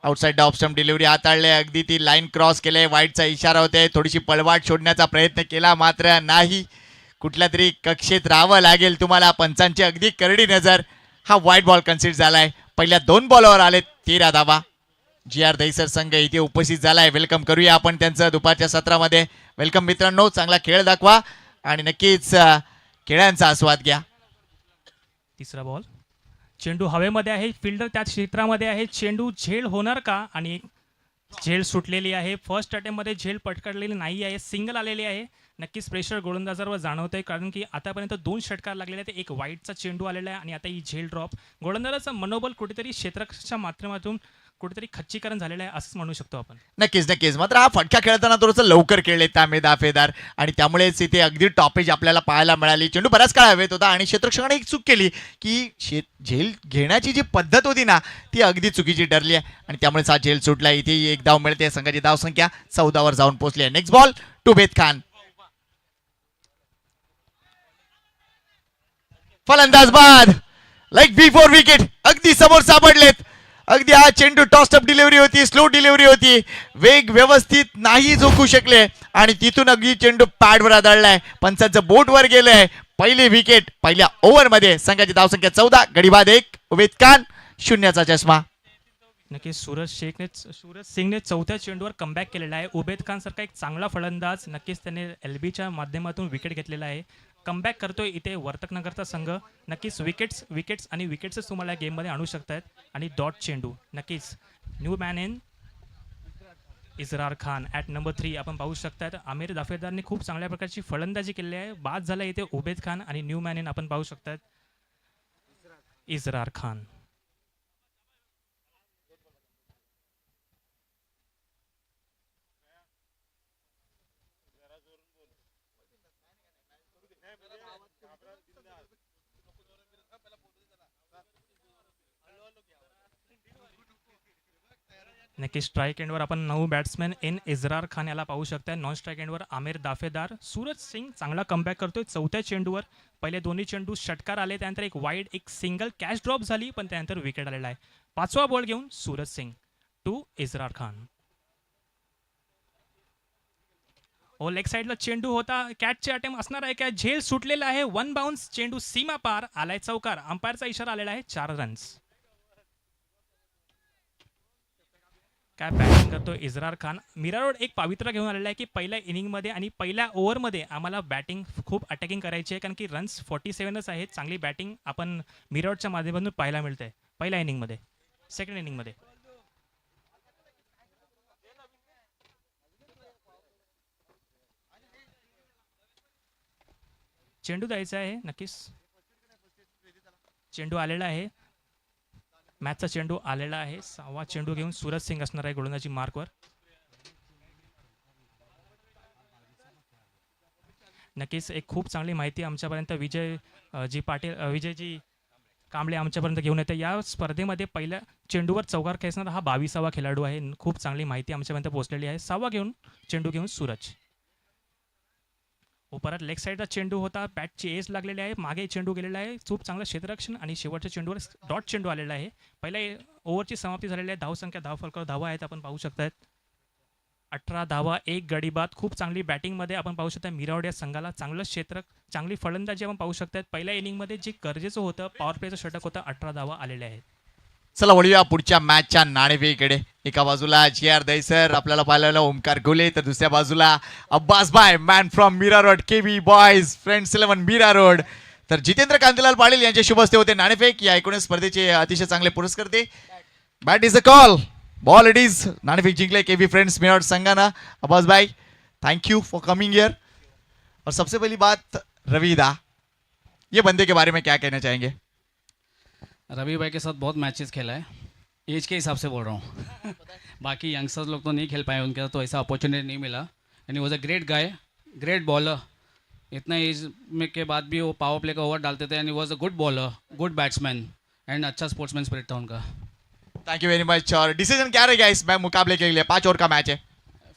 Speaker 1: Outside the off stump delivery हाताळले, अगदी ती लाईन क्रॉस केले. वाईटचा इशारा होते. थोडीशी पळवाट शोधण्याचा प्रयत्न केला मात्र नाही. कुठल्या तरी कक्षेत राहावं लागेल तुम्हाला. पंचांची अगदी करडी नजर. हा वाईट बॉल कन्सिडर झालाय. पहिल्या दोन बॉलवर आले 13 धावा. GR दैसर संघ इथे उपस्थित झालाय. वेलकम करूया आपण त्यांचं दुपारच्या सत्रामध्ये. वेलकम मित्रांनो, चांगला खेळ दाखवा आणि नक्कीच खेळांचा आस्वाद घ्या.
Speaker 3: तिसरा बॉल. चेंडू हवेमध्ये आहे. फिल्डर त्या क्षेत्रामध्ये आहे. चेंडू झेल होणार का आणि झेल सुटलेली आहे. फर्स्ट अटेम्प्टमध्ये झेल पटकाडलेली नाही आहे. सिंगल आलेली आहे. नक्कीच प्रेशर गोलंदाजावर जाणवत आहे कारण की आतापर्यंत 2 षटकार लागलेले आहेत. एक वाईटचा चेंडू आलेला आहे आणि आता ही झेल ड्रॉप. गोलंदाजाचं मनोबल कुठेतरी क्षेत्राच्या माध्यमातून कुठेतरी खच्चीकरण झालेलं आहे असंच म्हणू शकतो आपण.
Speaker 1: नक्कीच नक्कीच. मात्र हा फटका खेळताना थोडंसं लवकर खेळले तांबे दाफेदार आणि त्यामुळेच इथे अगदी टॉपेज आपल्याला पाहायला मिळाली. चेंडू बराच काळ हवेत होता आणि क्षेत्ररक्षकाने एक चूक केली की झेल घेण्याची जी पद्धत होती ना ती अगदी चुकीची ठरली आहे आणि त्यामुळेच हा झेल सुटला. इथे एक धाव मिळते. संघाची धाव संख्या 14 वर जाऊन पोहोचली आहे. नेक्स्ट बॉल टू बेद खान. फलंदाज बाद. लाईक बिफोर विकेट अगदी समोर सापडलेत. अगदी हा चेंडू टॉस्टअप डिलिव्हरी होती, स्लो डिलिव्हरी होती, वेग व्यवस्थित नाही झोकू शकले आणि तिथून अगदी चेंडू पॅडवर आदळलाय. पंचांचं बोट वर गेलंय. पहिली विकेट पहिल्या ओव्हरमध्ये. संघाची धावसंख्या 14, गडीबाद 1, उबेद खान 0चा चष्मा.
Speaker 3: नक्कीच सूरज सिंगने चौथ्या चेंडूवर कमबॅक केलेला आहे. उबेद खान सारखा एक चांगला फलंदाज नक्कीच त्याने LBच्या माध्यमातून विकेट घेतलेला आहे. कमबॅक करतोय इथे वर्तकनगरचा संघ. नक्कीच विकेट्स आणि विकेट्सच तुम्हाला गेममध्ये आणू शकतात. आणि डॉट चेंडू नक्कीच new man in Israr Khan at number 3 आपण पाहू शकतात. आमिर दाफेदारने खूप चांगल्या प्रकारची फलंदाजी केली आहे. बाद झाला इथे उबेद खान आणि न्यू मॅन इन आपण पाहू शकतात इजरार खान. नक्की स्ट्राईक एंडवर आपण 9 बॅट्समॅन इन इजरार खान याला पाहू शकता. नॉन स्ट्राईक एंडवर आमिर दाफेदार. सूरज सिंग चांगला कमबॅक करतोय चौथ्या चेंडूवर. पहिले दोन्ही चेंडू षटकार आले, त्यानंतर एक वाईड एक सिंगल कॅच ड्रॉप झाली, पण त्यानंतर विकेट आलेला आहे. 5वा बॉल घेऊन सूरज सिंग टू इजरार खान. लेग साईडला चेंडू होता. कॅचचे अटेम्प्ट असणार आहे. कॅच झेल सुटलेला आहे. 1 बाउन्स. चेंडू सीमा पार आलाय चौकार. अंपायरचा इशारा आलेला आहे 4 रन्स. काय बॅटिंग करतो इजरार खान. मीरा रोड एक पावित्र्य घेऊन आलेला आहे की पहिल्या इनिंगमध्ये आणि पहिल्या ओव्हरमध्ये आम्हाला बॅटिंग खूप अटॅकिंग करायची आहे, कारण की रन्स 47च आहेत. चांगली बॅटिंग आपण मीरा रोडच्या माध्यमातून पाहायला मिळते पहिल्या इनिंगमध्ये. सेकंड इनिंगमध्ये चेंडू द्यायचा आहे. नक्कीच चेंडू आलेला आहे. मॅचचा चेंडू आलेला आहे. 6वा चेंडू घेऊन सूरज सिंग असणार आहे गोलंदाजी मार्कवर. नक्कीच एक खूप चांगली माहिती आमच्यापर्यंत विजयजी कांबळे आमच्यापर्यंत घेऊन येते. या स्पर्धेमध्ये पहिल्या चेंडूवर चौकार खेचणारा हा 22वा खेळाडू आहे. खूप चांगली माहिती आमच्यापर्यंत पोहोचलेली आहे. 6वा चेंडू घेऊन सूरज. परत लेग साईडचा चेंडू होता. बॅटची एज लागलेली आहे. मागे चेंडू गेलेला आहे. खूप चांगलं क्षेत्ररक्षण आणि शेवटच्या चेंडूवर डॉट चेंडू आलेला आहे. पहिल्या ओव्हरची समाप्ती झालेली आहे. धावसंख्या धावफलकावर धावा आहेत आपण पाहू शकतात. 18 धावा 1 गडीबाद. खूप चांगली बॅटिंगमध्ये आपण पाहू शकता. मीरावड या संघाला चांगली फलंदाजी आपण पाहू शकतात. पहिल्या इनिंगमध्ये जे गरजेचं होतं पॉवर प्लेचं षटक होतं. 18 धावा आलेल्या आहेत.
Speaker 1: चला वळूया पुढच्या मॅचच्या नाणेफेकीकडे. एका बाजूला JR दहीसर आपल्याला पाहायला ओमकार गोले, तर दुसऱ्या बाजूला Abbas bhai man from Mira Road, KB boys friends 11 Mira Road. तर जितेंद्र कांतीलाल पाटील यांचे शुभ हस्ते होते नाणेफेक. या 19 स्पर्धेचे अतिशय चांगले पुरस्कर्ते. Bat is a call, ball it is. नाणेफेक जिंकले KB फ्रेंड्स मीरा रोड संघाना. अब्बास भाई thank you for coming here. और सबसे पहली बात रवीदा, ये बंदे के बारे में क्या कहना चाहेंगे?
Speaker 4: रवि भाई के साथ बहुत मैचेस खेला है, एज के हिसाब से बोल रहा हूँ. बाकी यंगस्टर्स लोग तो नहीं खेल पाए, उनके साथ तो ऐसा अपॉर्चुनिटी नहीं मिला. And he was a great guy, great bowler. इतना एज में के बाद भी वो पावर प्ले का ओवर डालते थे. And he was a good bowler, good batsman end अच्छा स्पोर्ट्समैन स्पिरिट था उनका.
Speaker 1: Thank you very much. और डिसीजन क्या रहेगा इस मुकाबले के लिए? 5 ओवर का मैच है.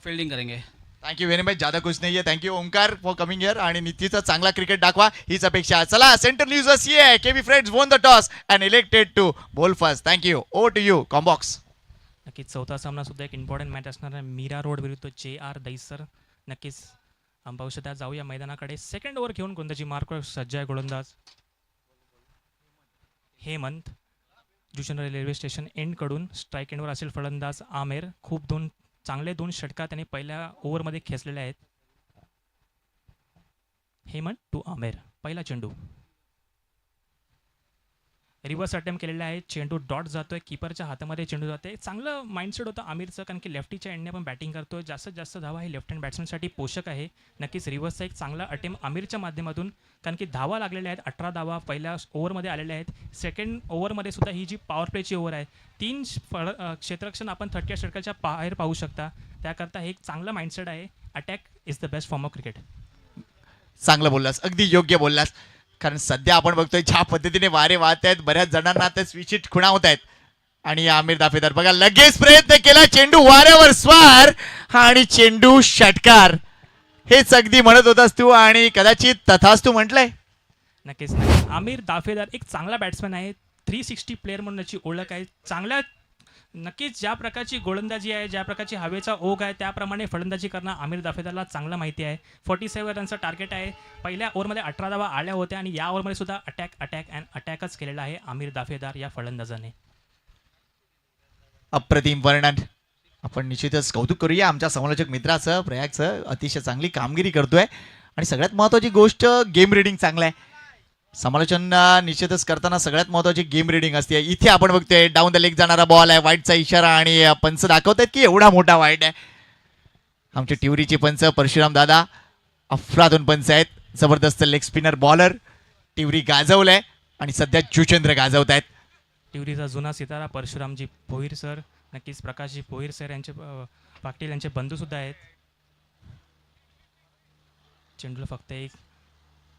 Speaker 4: फील्डिंग करेंगे.
Speaker 1: Thank you very much. ज्यादा कुछ नाही आहे. Thank you Omkar for coming here. आणि नितीचा चांगला क्रिकेट दाखवा हीच अपेक्षा. चला सेंटर न्यूज अशी आहे, KB friends won the toss and elected to bowl first. Thank you. Over to you commbox.
Speaker 3: नक्कीच चौथा सामना सुद्धा एक इम्पॉर्टंट मॅच असणार आहे. मीरा रोड विरुद्ध JR दहीसर. नक्कीच आपण पाहू शकता. जाऊया मैदानाकडे. सेकंड ओव्हर घेऊन गोलंदाजी मार्कवर सज्ज आहे गोलंदाज हेमंत. जुशनर रेल्वे स्टेशन एंडकडून स्ट्राईक एंडवर असेल फलंदाज आमेर. खूप चांगले 2 षटका त्याने पहिल्या ओव्हरमध्ये खेचलेले आहेत. हेमंत टू आमेर. पहिला चेंडू रिव्हर्स अटेम्प्ट केलेला आहे. चेंडू डॉट जातोय, कीपरच्या हातामध्ये चेंडू जातोय. चांगलं माइंडसेट होतं आमिरचं, कारण की लेफ्टीच्या एंडने पण बॅटिंग करतोय. जास्तीत जास्त धावा हे लेफ्ट हँड बॅट्समनसाठी पोषक आहे. नक्कीच रिव्हर्सचा एक चांगला अटेम्प्ट आमिरच्या माध्यमातून, कारण की धावा लागलेल्या आहेत. 18 धावा पहिल्या ओव्हरमध्ये आलेल्या आहेत. सेकंड ओव्हरमध्ये सुद्धा ही जी पॉवर प्लेची ओव्हर आहे, 3 क्षेत्ररक्षण आपण 30 षटकाच्या बाहेर पाहू शकता. त्याकरता हे एक चांगला माइंडसेट आहे. Attack is the best form of cricket.
Speaker 1: चांगलं बोललास, अगदी योग्य बोललास. कारण सध्या आपण बघतोय ज्या पद्धतीने वारे वाहत आहेत, बऱ्याच जणांना ते स्विचिट खुणावत आहेत. आणि आमिर दाफेदार बघा लगेच प्रयत्न केला, चेंडू वाऱ्यावर स्वार आणि चेंडू षटकार. हेच अगदी म्हणत होतास तू आणि कदाचित तथाच तू म्हटलंय.
Speaker 3: नक्कीच आमिर दाफेदार एक चांगला बॅट्समॅन आहे. 360 प्लेअर म्हणून याची ओळख आहे. चांगल्या नक्कीच ज्या प्रकारची गोलंदाजी आहे, ज्या प्रकारची हवेचा ओघ आहे, त्याप्रमाणे फलंदाजी करणं आमिर दाफेदारला चांगलं माहिती आहे. 47 रनचं टार्गेट आहे. पहिल्या ओव्हरमध्ये 18 धावा आल्या होत्या आणि या ओव्हरमध्ये सुद्धा अटॅकच केलेला आहे आमिर दाफेदार या फलंदाजाने.
Speaker 1: अप्रतिम वर्णन. आपण निश्चितच कौतुक करूया आमच्या समालोचक मित्राचं, प्रयागचं. अतिशय चांगली कामगिरी करतोय आणि सगळ्यात महत्त्वाची गोष्ट गेम रिडिंग चांगलं आहे. समालोचन निश्चितच करताना सगळ्यात महत्त्वाची गेम रिडिंग असते. इथे आपण बघतोय डाऊन द लेग जाणारा बॉल आहे, वाईटचा इशारा आणि पंच दाखवतायत की एवढा मोठा वाईट आहे. आमचे टिवरीचे पंच परशुराम दादा अफलातून पंच आहेत. जबरदस्त लेग स्पिनर बॉलर टिवरी गाजवलंय आणि सध्या जुचंद्र गाजवत आहेत.
Speaker 3: टिवरीचा जुना सितारा परशुरामजी भोईर सर, नक्कीच प्रकाशजी भोईर सर यांचे पाटील यांचे बंधूसुद्धा आहेत. चेंडूला फक्त एक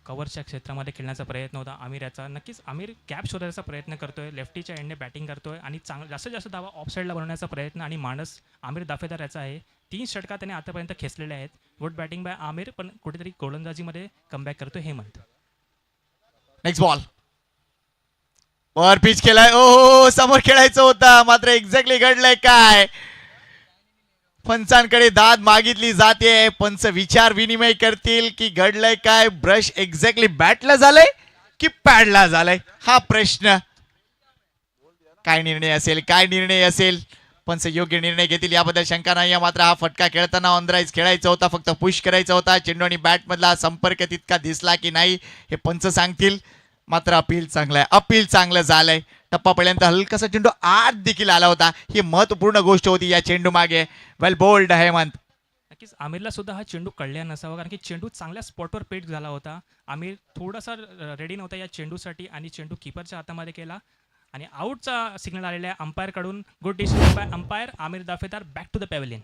Speaker 3: कव्हरच्या क्षेत्रामध्ये खेळण्याचा प्रयत्न होता आमिर याचा. नक्कीच आमिर गॅप शोधण्याचा प्रयत्न करतोय, लेफ्टीच्या एंडने बॅटिंग करतोय आणि जास्तीत जास्त धावा ऑफ साईडला बनवण्याचा प्रयत्न आणि मानस आमिर दाफेदार याचा आहे. 3 षटका त्याने आतापर्यंत खेचलेले आहेत. गुड बॅटिंग बाय आमिर, पण कुठेतरी गोलंदाजीमध्ये कमबॅक करतोय हेमंत.
Speaker 1: नेक्स्ट बॉल वर पिच केलाय. ओ समोर खेळायचं होता, मात्र एक्झॅक्टली घडलंय काय. पंचांकडे दाद मागितली जाते. पंच विचार विनिमय करतील की घडलंय काय. ब्रश एक्झॅक्टली बॅटला झालंय की पॅडला झालंय, हा प्रश्न. काय निर्णय असेल, काय निर्णय असेल. पंच योग्य निर्णय घेतील याबद्दल शंका नाही. मात्र हा फटका खेळताना ऑन द राईज खेळायचा होता, फक्त पुश करायचा होता. चेंडू आणि बॅट मधला संपर्क तितका दिसला की नाही हे पंच सांगतील. मात्र अपील चांगलं आहे, अपील चांगलं झालंय. टप्पा पहिल्यांदा हलकासा चेंडू आत देखील आला होता, ही महत्वपूर्ण गोष्ट होती या चेंडू मागे. वेल बोल्ड हेमंत.
Speaker 3: नक्कीच आमिरला सुद्धा हा चेंडू कळला नसावा, कारण की चेंडू चांगल्या स्पॉटवर पेट झाला होता. आमिर थोडासा रेडी नव्हता या चेंडूसाठी आणि चेंडू कीपरच्या हातामध्ये केला आणि आउटचा सिग्नल आलेला आहे अंपायरकडून. Good decision by umpire. Aamir Dafedar back to the pavilion.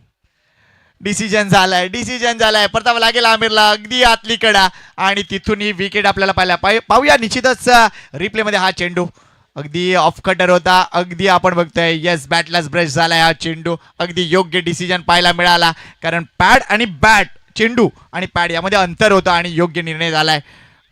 Speaker 1: Decision झालाय. परतावा लागेल आमिरला अगदी आतली कडा आणि तिथून ही विकेट आपल्याला पाहूया निश्चितच रिप्ले मध्ये. हा चेंडू अगदी ऑफ कटर होता, अगदी आपण बघतोय येस बॅटलाच ब्रश झालाय हा चेंडू. अगदी योग्य डिसिजन पाहायला मिळाला, कारण पॅड आणि बॅट, चेंडू आणि पॅड यामध्ये अंतर होतं आणि योग्य निर्णय झालाय.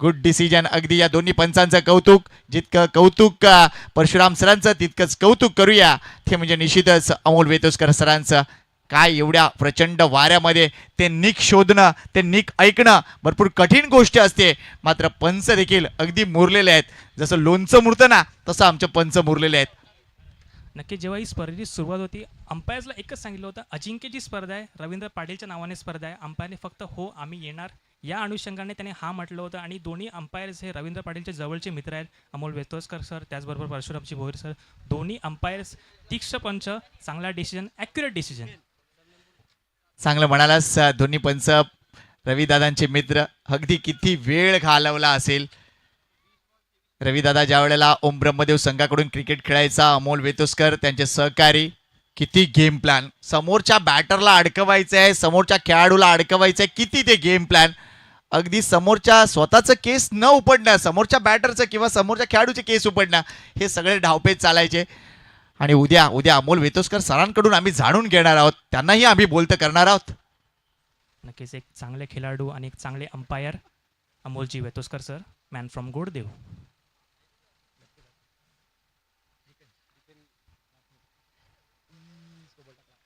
Speaker 1: Good decision. अगदी या दोन्ही पंचांचं कौतुक. जितकं कौतुक परशुराम सरांचं, तितकंच कौतुक करूया ते म्हणजे निश्चितच अमोल वेतोस्कर सरांचं. काय एवढ्या प्रचंड वाऱ्यामध्ये ते निक शोधणं, ते निक ऐकणं भरपूर कठीण गोष्ट असते. मात्र पंच देखील अगदी मुरलेले आहेत. जसं लोणचं मुरतं ना, तसं आमचे पंच मुरलेले आहेत.
Speaker 3: नक्की जेव्हा ही स्पर्धेची सुरुवात होती, अंपायर्सला एकच सांगितलं होतं, अजिंक्यची स्पर्धा आहे, रवींद्र पाटीलच्या नावाने स्पर्धा आहे. अंपायरने फक्त हो आम्ही येणार या अनुषंगाने त्याने हा म्हटलं होतं. आणि दोन्ही अंपायर्स हे रवींद्र पाटीलचे जवळचे मित्र आहेत. अमोल वेतोस्कर सर, त्याचबरोबर परशुरामजी भोईर सर. दोन्ही अंपायर्स तीक्ष्ण पंच, चांगला डिसिजन, ॲक्युरेट डिसिजन.
Speaker 1: चांगलं म्हणालास. दोन्ही पंच रविदादांचे मित्र. अगदी किती वेळ घालवला असेल रविदादा ज्या वेळेला ओम ब्रह्मदेव संघाकडून क्रिकेट खेळायचा. अमोल वेतोस्कर त्यांचे सहकारी. किती गेम प्लॅन. समोरच्या बॅटरला अडकवायचं आहे, समोरच्या खेळाडूला अडकवायचं आहे. किती ते गेम प्लॅन. अगदी समोरच्या स्वतःचं केस न उपडणं, समोरच्या बॅटरचं किंवा समोरच्या खेळाडूचे केस उपडणं, हे सगळे डावपेच चालायचे. आणि उद्या अमोल वेतोस्कर सरांकडून आम्ही जाणून घेणार आहोत, त्यांनाही आम्ही बोलतं करणार आहोत.
Speaker 3: नक्कीच एक चांगले खेळाडू आणि एक चांगले umpire Amolji Vetoskar sir, man from Goddev.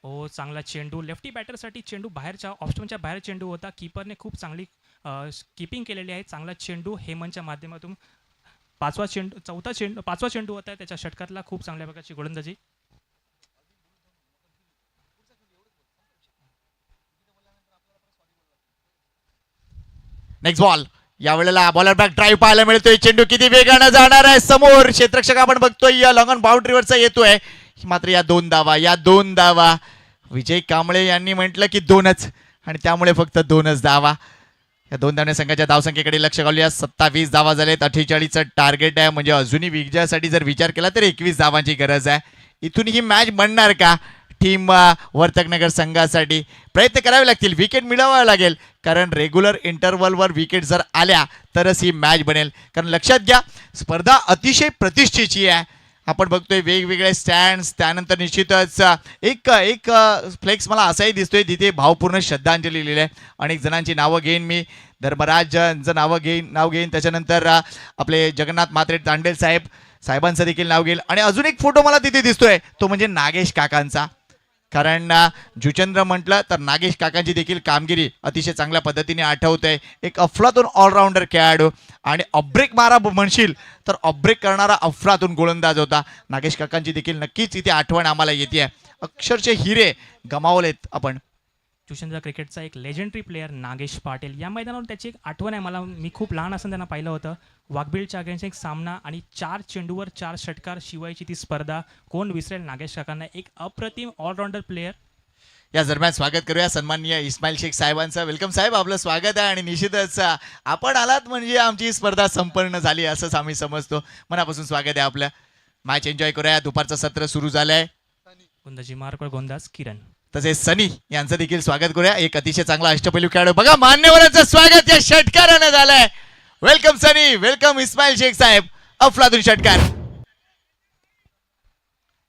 Speaker 3: ओ चांगला चेंडू, लेफ्टी बॅटरसाठी चेंडू बाहेरच्या ऑप्शनच्या बाहेर चेंडू होता. कीपरने खूप चांगली कीपिंग केलेली आहे. चांगला चेंडू हेमंतच्या माध्यमातून. पाचवा चेंडू होता त्याच्या षटकातला. खूप चांगल्या प्रकारची गोलंदाजी.
Speaker 1: नेक्स्ट बॉल यावेळेला बॉलर बॅक ड्राईव्ह पाहायला मिळतोय. चेंडू किती वेगानं जाणार आहे समोर. क्षेत्ररक्षक आपण बघतोय या लॉंग ऑन बाउंड्रीवरचा येतोय. मात्र या दोन धावा विजय कांबळे यांनी म्हटलं की 2च आणि त्यामुळे फक्त 2च धावा. या 2 धावण्या संघाच्या धावसंख्येकडे लक्ष घालूया. 27 धावा झालेत. 48चं टार्गेट आहे. म्हणजे अजूनही विजयासाठी जर विचार केला तर 21 धावांची गरज आहे. इथून ही मॅच बनणार का टीम वर्तकनगर संघासाठी? प्रयत्न करावे लागतील, विकेट मिळवावे लागेल, कारण रेग्युलर इंटरव्हलवर विकेट जर आल्या तरच ही मॅच बनेल. कारण लक्षात घ्या स्पर्धा अतिशय प्रतिष्ठेची आहे. आपण बघतोय वेगवेगळे स्टँड्स, त्यानंतर निश्चितच एक फ्लेक्स मला असाही दिसतोय तिथे भावपूर्ण श्रद्धांजली लिहिली आहे. अनेक जणांची नावं घेईन मी. धर्मराजचं नाव घेईन त्याच्यानंतर आपले जगन्नाथ मात्रे दांडेल साहेबांचं देखील नाव घेईल. आणि अजून एक फोटो मला तिथे दिसतोय तो म्हणजे नागेश काकांचा. कारण जुचंद्र म्हटलं तर नागेश काकांची देखील कामगिरी अतिशय चांगल्या पद्धतीने आठवते. एक अफलातून ऑलराऊंडर खेळाडू आणि ऑब्रेक मारा म्हणशील तर ऑब्रेक करणारा अफलातून गोलंदाज होता. नागेश काकांची देखील नक्कीच इथे आठवण आम्हाला येते. अक्षरशः हिरे गमावलेत आपण.
Speaker 3: जुचंद्र क्रिकेटचा एक लेजेंडरी प्लेअर नागेश पाटील. या मैदानावर त्याची एक आठवण आहे मला. मी खूप लहान असताना त्यांना पाहिलं होतं. वाघबीळच्या अगेन्स्ट एक सामना आणि 4 चेंडूवर 4 षटकार शिवायची ती स्पर्धा. कोण विसरेल नागेश काकांना. एक अप्रतिम ऑलराऊंडर प्लेअर.
Speaker 1: या दरम्यान स्वागत करूया सन्माननीय इस्माईल शेख साहेबांचं. वेलकम साहेब, आपलं स्वागत आहे. आणि निश्चितच आपण आलात म्हणजे आमची स्पर्धा संपन्न झाली असंच आम्ही समजतो. मनापासून स्वागत आहे आपलं. मॅच एन्जॉय करूया. दुपारचं सत्र सुरू झालंय.
Speaker 3: गोंदाजी मार्कवर गोंदाज किरण.
Speaker 1: तसेच सनी यांचं देखील स्वागत करूया. एक अतिशय चांगला अष्टपैलू खेळाडू. बघा मान्यवरांचं स्वागत या षटकारानं झालंय. वेलकम सनी, वेलकम इस्माईल शेख साहेब. अफलातून षटकार.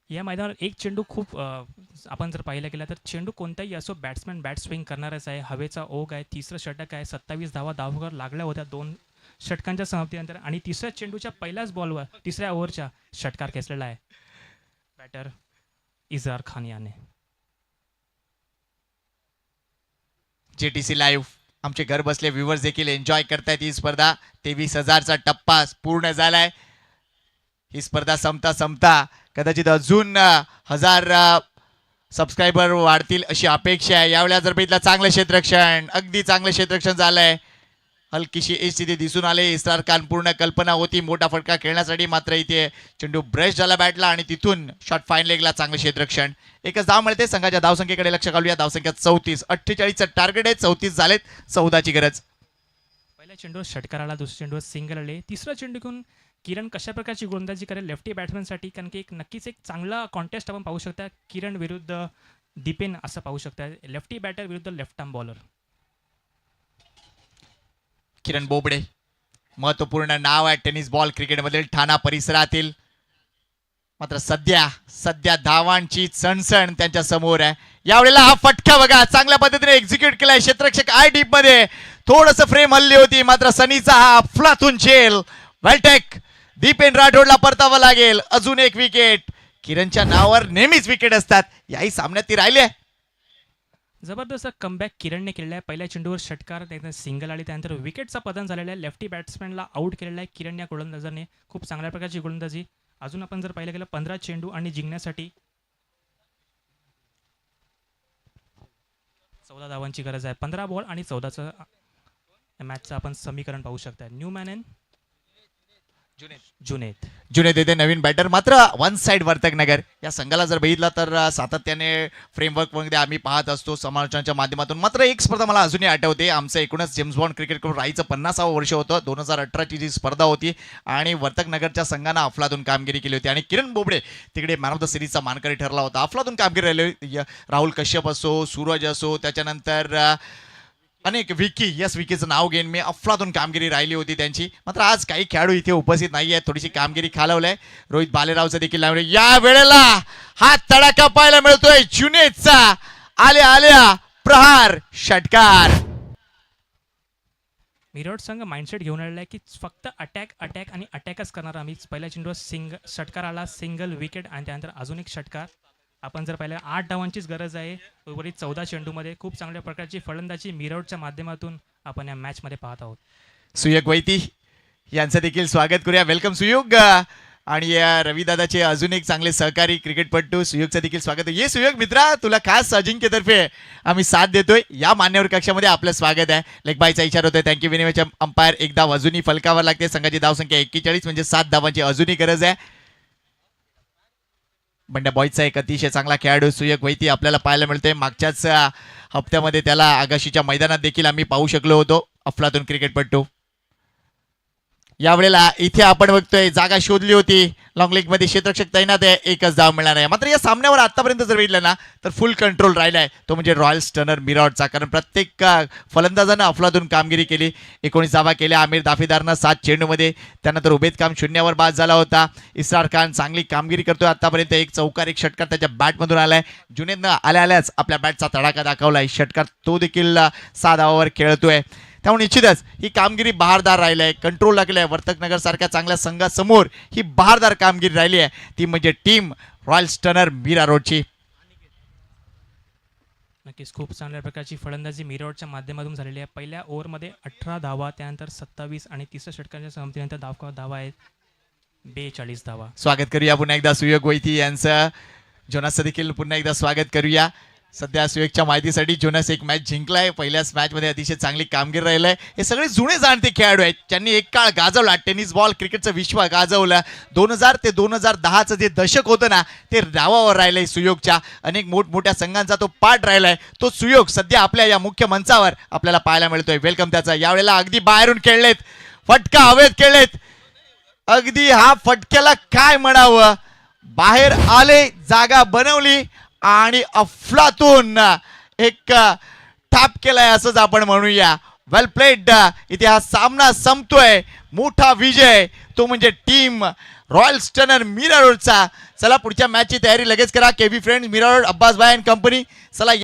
Speaker 3: या मैदानावर एक चेंडू खूप आपण जर पाहिलं गेला तर चेंडू कोणताही असो बॅट्समॅन बॅट स्विंग करणारच आहे. हवेचा ओघ आहे. 3रं षटक आहे. 27 धावा लागल्या होत्या 2 षटकांच्या समाप्तीनंतर. आणि 3ऱ्या चेंडूच्या पहिल्याच बॉलवर 3ऱ्या ओव्हरच्या षटकार खेचलेला आहे बॅटर इजरार खान याने.
Speaker 1: JTC लाईव्ह आमचे घर बसले व्ह्यूअर्स देखील एन्जॉय करतायत ही स्पर्धा. 23,000चा टप्पा पूर्ण झालाय. ही स्पर्धा संपता कदाचित अजून 1000 सबस्क्रायबर वाढतील अशी अपेक्षा आहे. यावेळेला जर बघितलं चांगलं क्षेत्ररक्षण, अगदी चांगलं क्षेत्ररक्षण झालंय. हलकीशी एज तिथे दिसून आले. इस्रार खान पूर्ण कल्पना होती मोठा फटका खेळण्यासाठी, मात्र इथे चेंडू ब्रश झाला बॅटला आणि तिथून शॉट फाईन लेगला चांगलं क्षेत्ररक्षण. एकच धाव मिळते. संघाच्या धावसंख्येकडे लक्ष घालूया. धावसंख्या 34. 48चं टार्गेट आहे. 34 झालेत. 14ची गरज.
Speaker 3: पहिल्या चेंडूवर षटकाराला, दुसऱ्या चेंडूवर सिंगल आले. 3रं चेंडू घेऊन किरण कशा प्रकारची गोलंदाजी करेल लेफ्टी बॅट्समॅनसाठी. कारण की नक्कीच एक चांगला कॉन्टेस्ट आपण पाहू शकता. किरण विरुद्ध दीपेन असं पाहू शकता. लेफ्टी बॅटर विरुद्ध लेफ्ट आर्म बॉलर.
Speaker 1: किरण बोबडे महत्वपूर्ण नाव आहे टेनिस बॉल क्रिकेटमधील ठाणा परिसरातील. मात्र सध्या धावांची चणचण त्यांच्या समोर आहे. यावेळेला हा फटका बघा चांगल्या पद्धतीने एक्झिक्यूट केलाय. क्षेत्ररक्षक आय डीप मध्ये थोडस फ्रेम हल्ली होती, मात्र सनीचा हा अफलातून झेल. वेलटेक दीपेन राठोडला परतावं लागेल. अजून एक विकेट. किरणच्या नावावर नेहमीच विकेट असतात. याही सामन्यात ती राहिली आहे.
Speaker 3: जबरदस्त कमबॅक किरणने केलेला आहे. पहिल्या चेंडूवर षटकार, त्यानंतर सिंगल आली, त्यानंतर विकेटचा पतन झालेला आहे. लेफ्टी बॅट्समॅनला आउट केलेला आहे किरण या गोलंदाजाने. खूप चांगल्या प्रकारची गोलंदाजी. अजून आपण जर पाहिलं गेलं 15 चेंडू आणि जिंकण्यासाठी 14 धावांची गरज आहे. 15 बॉल आणि 14चं मॅचचं आपण समीकरण पाहू शकता. न्यू मॅन इन जुनेद
Speaker 1: येथे नवीन बॅटर. मात्र वन साइड वर्तकनगर या संघाला जर बघितला तर सातत्याने फ्रेमवर्क मध्ये आम्ही पाहत असतो समालोचनाच्या माध्यमातून. मात्र एक स्पर्धा मला अजूनही आठवते. आमचं एकूणच जेम्स बॉन्ड क्रिकेट क्लब राईचं 50वं वर्ष होतं. 2018ची जी स्पर्धा होती आणि वर्तकनगरच्या संघानं अफलातून कामगिरी केली होती आणि किरण बोबडे तिकडे मॅन ऑफ द सिरीजचा मानकरी ठरला होता. अफलातून कामगिरी राहिली. राहुल कश्यप असो, सूरज असो, त्याच्यानंतर अनेक विकीचं नाव घेईन मी. अफलातून कामगिरी राहिली होती त्यांची. मात्र आज काही खेळाडू इथे उपस्थित नाही आहेत. थोडीशी कामगिरी खालवलंय. रोहित बालेरावचं देखील नाव. या वेळेला हा तडाखा पाहायला मिळतोय जुनेदचा. आल्या प्रहार षटकार.
Speaker 3: मिरवड संघ माइंडसेट घेऊन आलेला आहे की फक्त अटॅक आणि अटॅकच करणार आम्ही. पहिल्या चेंडूवर षटकार आला, सिंगल विकेट आणि त्यानंतर अजून एक षटकार. आपण जर पाहिलं 8 धावांचीच गरज आहे उर्वरित 14 चेंडूमध्ये. खूप चांगल्या प्रकारची फलंदाजी मिरवडच्या माध्यमातून आपण या मॅचमध्ये पाहत आहोत.
Speaker 1: सुयोग वैती यांचं देखील स्वागत करूया. वेलकम सुयोग. आणि या रविदादाचे अजून एक चांगले सहकारी क्रिकेटपटू सुयोगचं देखील स्वागत आहे. ये सुयोग मित्रा, तुला खास अजिंक्यतर्फे आम्ही साथ देतोय. या मान्यवर कक्षामध्ये आपलं स्वागत आहे. लेगबायचा इशारा होतोय. Thank you very much. अंपायर एक धाव अजूनही फलकावर लागते. संघाची धावसंख्या 41 म्हणजे 7 धावांची अजूनही गरज आहे. बंड्या बॉयजचा एक अतिशय चांगला खेळाडू सुयोग वैती आपल्याला पाहायला मिळतोय. मागच्याच हप्त्यामध्ये त्याला आगाशीच्या मैदानात देखील आम्ही पाहू शकलो होतो. अफलातून क्रिकेटपटू. यावेळेला इथे आपण बघतोय जागा शोधली होती. लॉंग लेग मध्ये क्षेत्ररक्षक तैनात आहे. एकच धाव मिळणार आहे. मात्र या सामन्यावर आतापर्यंत जर बघितलं ना तर फुल कंट्रोल राहिलाय तो म्हणजे रॉयल स्टनर मिरॉडचा. कारण प्रत्येक फलंदाजानं अफलातून कामगिरी केली. 19 धावा केल्या. आमिर दाफेदारनं 7 चेंडूमध्ये. त्यानंतर उबेद काम शून्यावर बाद झाला होता. इसरार खान चांगली कामगिरी करतोय आतापर्यंत. एक चौकार एक षटकार त्याच्या बॅटमधून आलाय. जुनेदनं आल्याच आपल्या बॅटचा तडाखा दाखवलाय. षटकार तो देखील 6 धावावर खेळतोय. त्यामुळे निश्चितच ही कामगिरी बहारदार राहिली आहे. कंट्रोल लागली आहे. वर्तकनगर सारख्या चांगल्या संघासमोर ही बहारदार कामगिरी राहिली आहे. ती म्हणजे टीम रॉयल स्टनर मीरा रोडची.
Speaker 3: नक्कीच खूप चांगल्या प्रकारची फलंदाजी मिरॉडच्या माध्यमातून झालेली आहे. पहिल्या ओव्हरमध्ये 18 धावा, त्यानंतर 27 आणि तिसऱ्या षटकाच्या संमतीनंतर धावा आहेत 42 धावा.
Speaker 1: स्वागत करूया पुन्हा एकदा सुयोग वैती यांचं. जोनासचं देखील पुन्हा एकदा स्वागत करूया. सध्या सुयोगच्या माहितीसाठी जोनास एक मॅच जिंकलाय. पहिल्याच मॅचमध्ये अतिशय चांगली कामगिरी राहिलंय. हे सगळे जुने जाणते खेळाडू आहेत. त्यांनी एक काळ गाजवला. टेनिस बॉल क्रिकेटचं विश्व गाजवलं. 2000 ते 2010चं जे दशक होतं ना ते नावावर राहिलंय सुयोगच्या. अनेक मोठमोठ्या संघांचा तो पार्ट राहिलाय. तो सुयोग सध्या आपल्या या मुख्य मंचावर आपल्याला पाहायला मिळतोय. वेलकम त्याचा. यावेळेला अगदी बाहेरून खेळलेत. फटका हवेत खेळलेत. अगदी हा फटक्याला काय म्हणावं. बाहेर आले, जागा बनवली आणि अफलातून एक टॅप केलाय असंच आपण म्हणूया. Well played. इथे हा सामना संपतोय. मोठा विजय तो म्हणजे टीम रॉयल स्टनर मीरा रोडचा. चला पुढच्या मॅचची तयारी लगेच करा. KB friends, Mira Road, Abbas bhai and company. चला